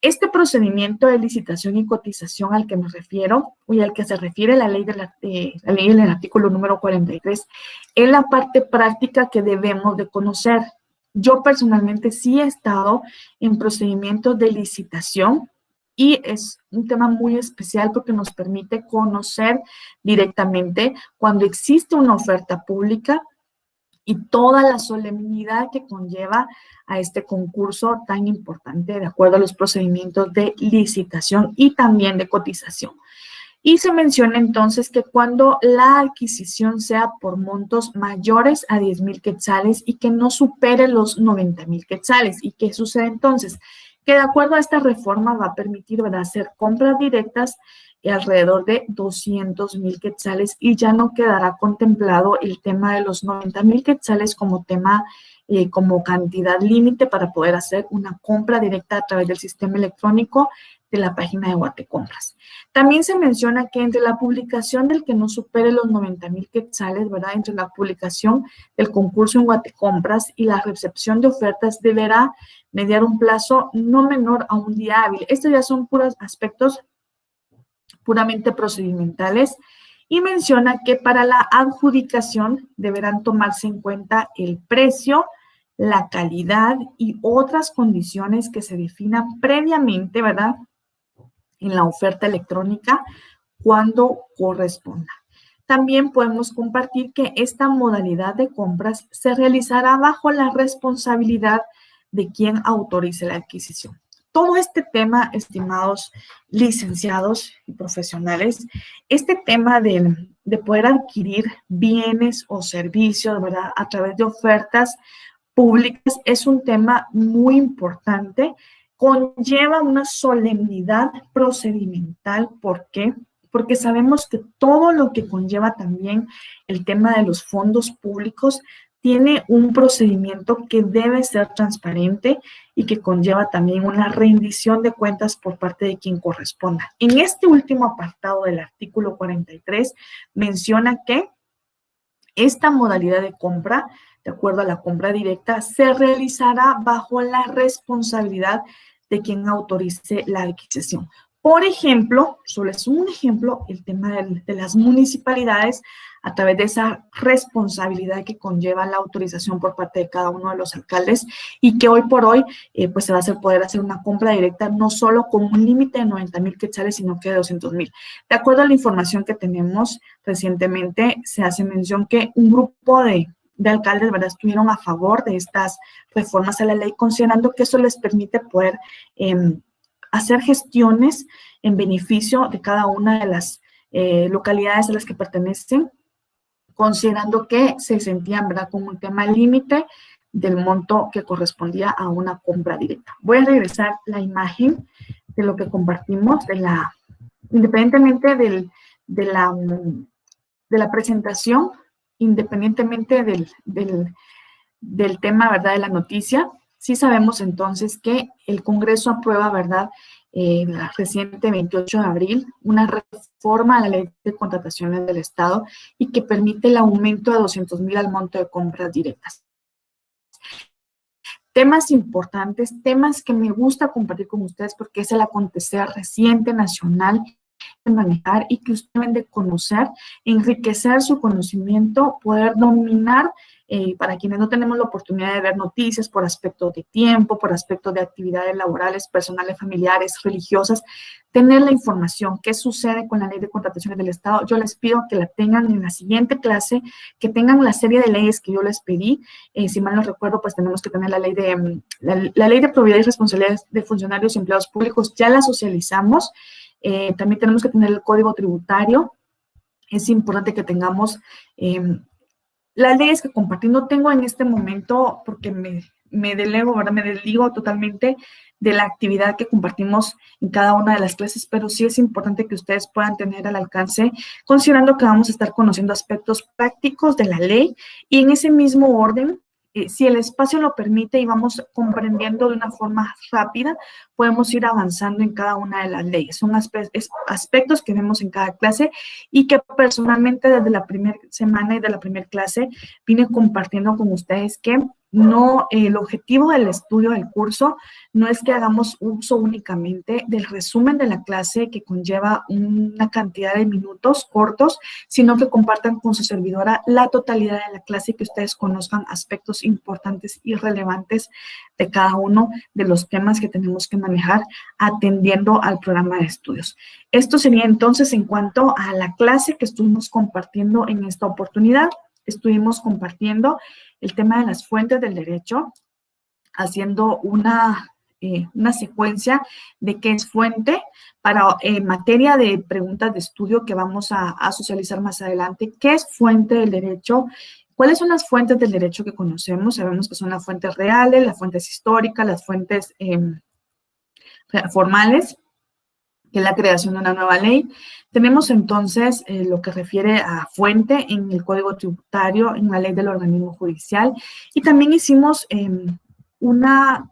Este procedimiento de licitación y cotización al que me refiero y al que se refiere la ley en el artículo número 43 es la parte práctica que debemos de conocer. Yo personalmente sí he estado en procedimientos de licitación y es un tema muy especial porque nos permite conocer directamente cuando existe una oferta pública y toda la solemnidad que conlleva a este concurso tan importante de acuerdo a los procedimientos de licitación y también de cotización. Y se menciona entonces que cuando la adquisición sea por montos mayores a 10,000 quetzales y que no supere los 90,000 quetzales. ¿Y qué sucede entonces? Que de acuerdo a esta reforma va a permitir, ¿verdad?, hacer compras directas alrededor de 200,000 quetzales y ya no quedará contemplado el tema de los 90,000 quetzales como tema, como cantidad límite para poder hacer una compra directa a través del sistema electrónico de la página de Guatecompras. También se menciona que entre la publicación del que no supere los 90,000 quetzales, ¿verdad?, entre la publicación del concurso en Guatecompras y la recepción de ofertas deberá mediar un plazo no menor a un día hábil. Estos ya son puros aspectos puramente procedimentales y menciona que para la adjudicación deberán tomarse en cuenta el precio, la calidad y otras condiciones que se definan previamente, ¿verdad?, en la oferta electrónica cuando corresponda. También podemos compartir que esta modalidad de compras se realizará bajo la responsabilidad de quien autorice la adquisición. Todo este tema, estimados licenciados y profesionales, este tema de poder adquirir bienes o servicios, ¿verdad?, a través de ofertas públicas es un tema muy importante. Conlleva una solemnidad procedimental. ¿Por qué? Porque sabemos que todo lo que conlleva también el tema de los fondos públicos tiene un procedimiento que debe ser transparente y que conlleva también una rendición de cuentas por parte de quien corresponda. En este último apartado del artículo 43 menciona que esta modalidad de compra, de acuerdo a la compra directa, se realizará bajo la responsabilidad de quien autorice la adquisición. Por ejemplo, solo es un ejemplo, el tema de las municipalidades a través de esa responsabilidad que conlleva la autorización por parte de cada uno de los alcaldes y que hoy por hoy pues se va a poder hacer una compra directa no solo con un límite de 90,000 quetzales, sino que de 200,000. De acuerdo a la información que tenemos recientemente, se hace mención que un grupo de de alcaldes, ¿verdad?, estuvieron a favor de estas reformas a la ley, considerando que eso les permite poder hacer gestiones en beneficio de cada una de las localidades a las que pertenecen, considerando que se sentían, ¿verdad?, como un tema límite del monto que correspondía a una compra directa. Voy a regresar la imagen de lo que compartimos, independientemente de la presentación, independientemente del tema, ¿verdad?, de la noticia. Sí sabemos entonces que el Congreso aprueba, ¿verdad?, la reciente 28 de abril, una reforma a la ley de contrataciones del Estado y que permite el aumento de 200,000 al monto de compras directas. Temas importantes, temas que me gusta compartir con ustedes porque es el acontecer reciente nacional de manejar y que ustedes deben de conocer, enriquecer su conocimiento, poder dominar, para quienes no tenemos la oportunidad de ver noticias por aspecto de tiempo, por aspecto de actividades laborales, personales, familiares, religiosas, tener la información, qué sucede con la ley de contrataciones del Estado. Yo les pido que la tengan en la siguiente clase, que tengan la serie de leyes que yo les pedí. Si mal no recuerdo, pues tenemos que tener la ley de probidad y responsabilidades de funcionarios y empleados públicos, ya la socializamos. También tenemos que tener el código tributario. Es importante que tengamos las leyes que compartí. No tengo en este momento, porque me delego, ¿verdad?, me desligo totalmente de la actividad que compartimos en cada una de las clases, pero sí es importante que ustedes puedan tener al alcance, considerando que vamos a estar conociendo aspectos prácticos de la ley y en ese mismo orden, si el espacio lo permite y vamos comprendiendo de una forma rápida, podemos ir avanzando en cada una de las leyes. Son aspectos que vemos en cada clase y que personalmente desde la primera semana y de la primera clase vine compartiendo con ustedes que no, el objetivo del estudio del curso no es que hagamos uso únicamente del resumen de la clase que conlleva una cantidad de minutos cortos, sino que compartan con su servidora la totalidad de la clase y que ustedes conozcan aspectos importantes y relevantes de cada uno de los temas que tenemos que manejar atendiendo al programa de estudios. Esto sería entonces en cuanto a la clase que estuvimos compartiendo en esta oportunidad. Estuvimos compartiendo el tema de las fuentes del derecho, haciendo una secuencia de qué es fuente para materia de preguntas de estudio que vamos a socializar más adelante. ¿Qué es fuente del derecho? ¿Cuáles son las fuentes del derecho que conocemos? Sabemos que son las fuentes reales, las fuentes históricas, las fuentes formales, que es la creación de una nueva ley. Tenemos entonces lo que refiere a fuente en el Código Tributario, en la ley del organismo judicial, y también hicimos una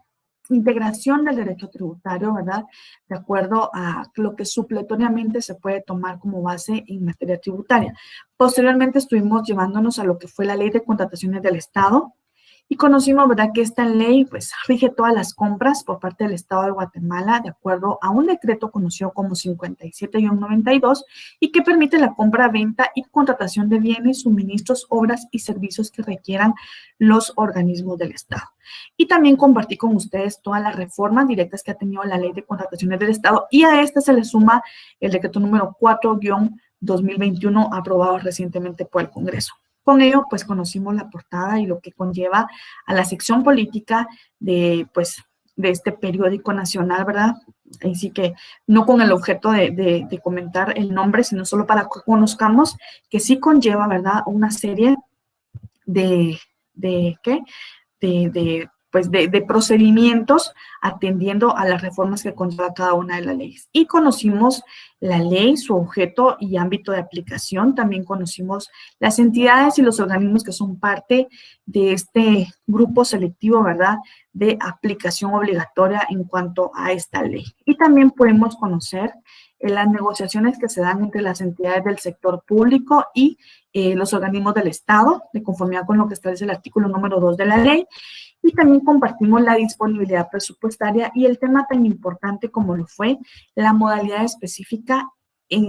integración del derecho tributario, ¿verdad?, de acuerdo a lo que supletoriamente se puede tomar como base en materia tributaria. Posteriormente estuvimos llevándonos a lo que fue la ley de contrataciones del Estado, y conocimos, ¿verdad?, que esta ley pues rige todas las compras por parte del Estado de Guatemala de acuerdo a un decreto conocido como 57-92 y que permite la compra, venta y contratación de bienes, suministros, obras y servicios que requieran los organismos del Estado. Y también compartí con ustedes todas las reformas directas que ha tenido la ley de contrataciones del Estado y a esta se le suma el decreto número 4-2021 aprobado recientemente por el Congreso. Con ello, pues, conocimos la portada y lo que conlleva a la sección política de este periódico nacional, ¿verdad? Así que no con el objeto de comentar el nombre, sino solo para que conozcamos que sí conlleva, ¿verdad?, una serie de procedimientos atendiendo a las reformas que conlleva cada una de las leyes. Y conocimos la ley, su objeto y ámbito de aplicación. También conocimos las entidades y los organismos que son parte de este grupo selectivo, ¿verdad?, de aplicación obligatoria en cuanto a esta ley. Y también podemos conocer las negociaciones que se dan entre las entidades del sector público y los organismos del Estado, de conformidad con lo que establece el artículo número 2 de la ley. Y también compartimos la disponibilidad presupuestaria y el tema tan importante como lo fue la modalidad específica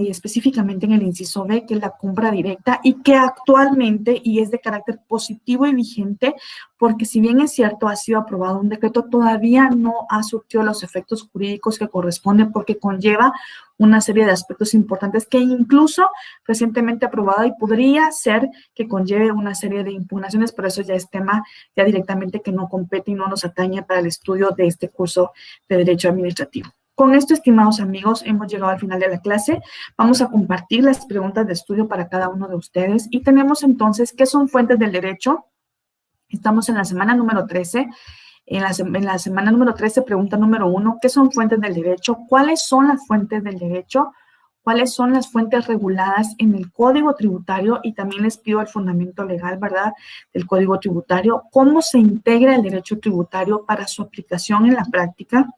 específicamente en el inciso B, que es la compra directa, y que actualmente, y es de carácter positivo y vigente, porque si bien es cierto, ha sido aprobado un decreto, todavía no ha surtido los efectos jurídicos que corresponden, porque conlleva una serie de aspectos importantes que incluso recientemente aprobada, y podría ser que conlleve una serie de impugnaciones, pero eso ya es tema ya directamente que no compete y no nos atañe para el estudio de este curso de Derecho Administrativo. Con esto, estimados amigos, hemos llegado al final de la clase. Vamos a compartir las preguntas de estudio para cada uno de ustedes. Y tenemos entonces, ¿qué son fuentes del derecho? Estamos en la semana número 13. En la semana número 13, pregunta número 1, ¿qué son fuentes del derecho? ¿Cuáles son las fuentes del derecho? ¿Cuáles son las fuentes reguladas en el Código Tributario? Y también les pido el fundamento legal, ¿verdad?, del Código Tributario. ¿Cómo se integra el derecho tributario para su aplicación en la práctica?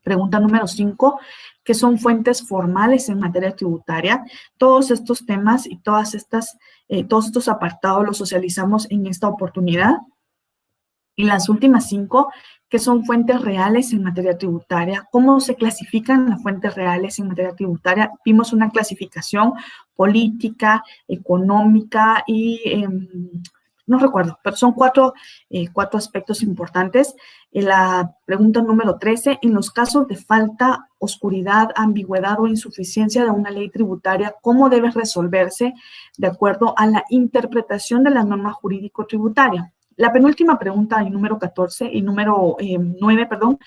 Pregunta número 5, ¿qué son fuentes formales en materia tributaria? Todos estos temas y todos estos apartados los socializamos en esta oportunidad. Y las últimas 5, ¿qué son fuentes reales en materia tributaria? ¿Cómo se clasifican las fuentes reales en materia tributaria? Vimos una clasificación política, económica y no recuerdo, pero son cuatro aspectos importantes. En la pregunta número 13, en los casos de falta, oscuridad, ambigüedad o insuficiencia de una ley tributaria, ¿cómo debe resolverse de acuerdo a la interpretación de la norma jurídico-tributaria? La penúltima pregunta, el número 14 y número 9, perdón,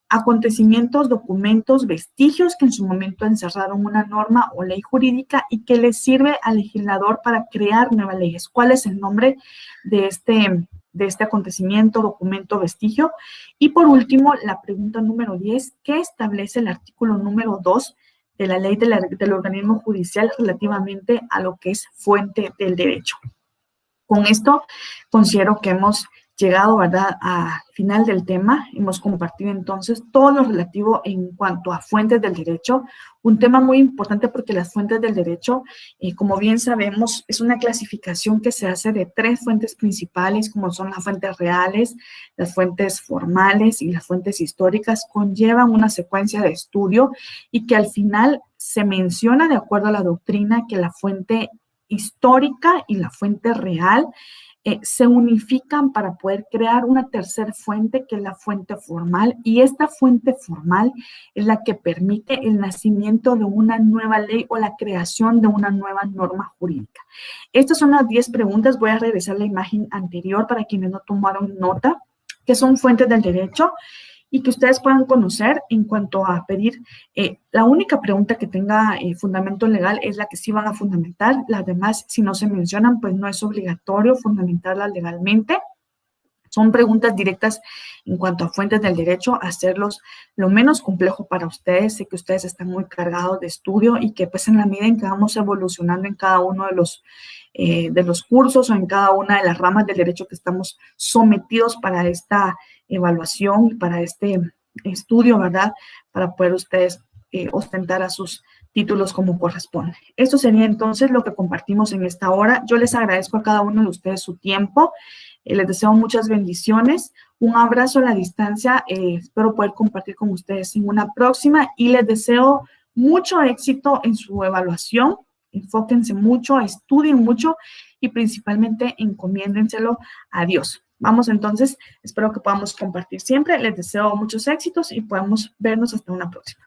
acontecimientos, documentos, vestigios que en su momento encerraron una norma o ley jurídica y que le sirve al legislador para crear nuevas leyes. ¿Cuál es el nombre de este acontecimiento, documento, vestigio? Y por último, la pregunta número 10, ¿qué establece el artículo número 2 de la ley del organismo judicial relativamente a lo que es fuente del derecho? Con esto considero que hemos llegado, ¿verdad?, al final del tema. Hemos compartido entonces todo lo relativo en cuanto a fuentes del derecho, un tema muy importante porque las fuentes del derecho, como bien sabemos, es una clasificación que se hace de 3 fuentes principales, como son las fuentes reales, las fuentes formales y las fuentes históricas. Conllevan una secuencia de estudio y que al final se menciona, de acuerdo a la doctrina, que la fuente histórica y la fuente real se unifican para poder crear una tercera fuente, que es la fuente formal, y esta fuente formal es la que permite el nacimiento de una nueva ley o la creación de una nueva norma jurídica. Estas son las 10 preguntas. Voy a regresar a la imagen anterior para quienes no tomaron nota, que son fuentes del derecho y que ustedes puedan conocer en cuanto a pedir. La única pregunta que tenga fundamento legal es la que sí van a fundamentar. Las demás, si no se mencionan, pues no es obligatorio fundamentarlas legalmente. Son preguntas directas en cuanto a fuentes del derecho, hacerlos lo menos complejo para ustedes. Sé que ustedes están muy cargados de estudio y que pues en la medida en que vamos evolucionando en cada uno de los cursos o en cada una de las ramas del derecho que estamos sometidos para esta evaluación y para este estudio, ¿verdad?, para poder ustedes ostentar a sus títulos como corresponde. Esto sería entonces lo que compartimos en esta hora. Yo les agradezco a cada uno de ustedes su tiempo. Les deseo muchas bendiciones, un abrazo a la distancia, espero poder compartir con ustedes en una próxima y les deseo mucho éxito en su evaluación. Enfóquense mucho, estudien mucho y principalmente encomiéndenselo a Dios. Vamos entonces, espero que podamos compartir siempre. Les deseo muchos éxitos y podamos vernos hasta una próxima.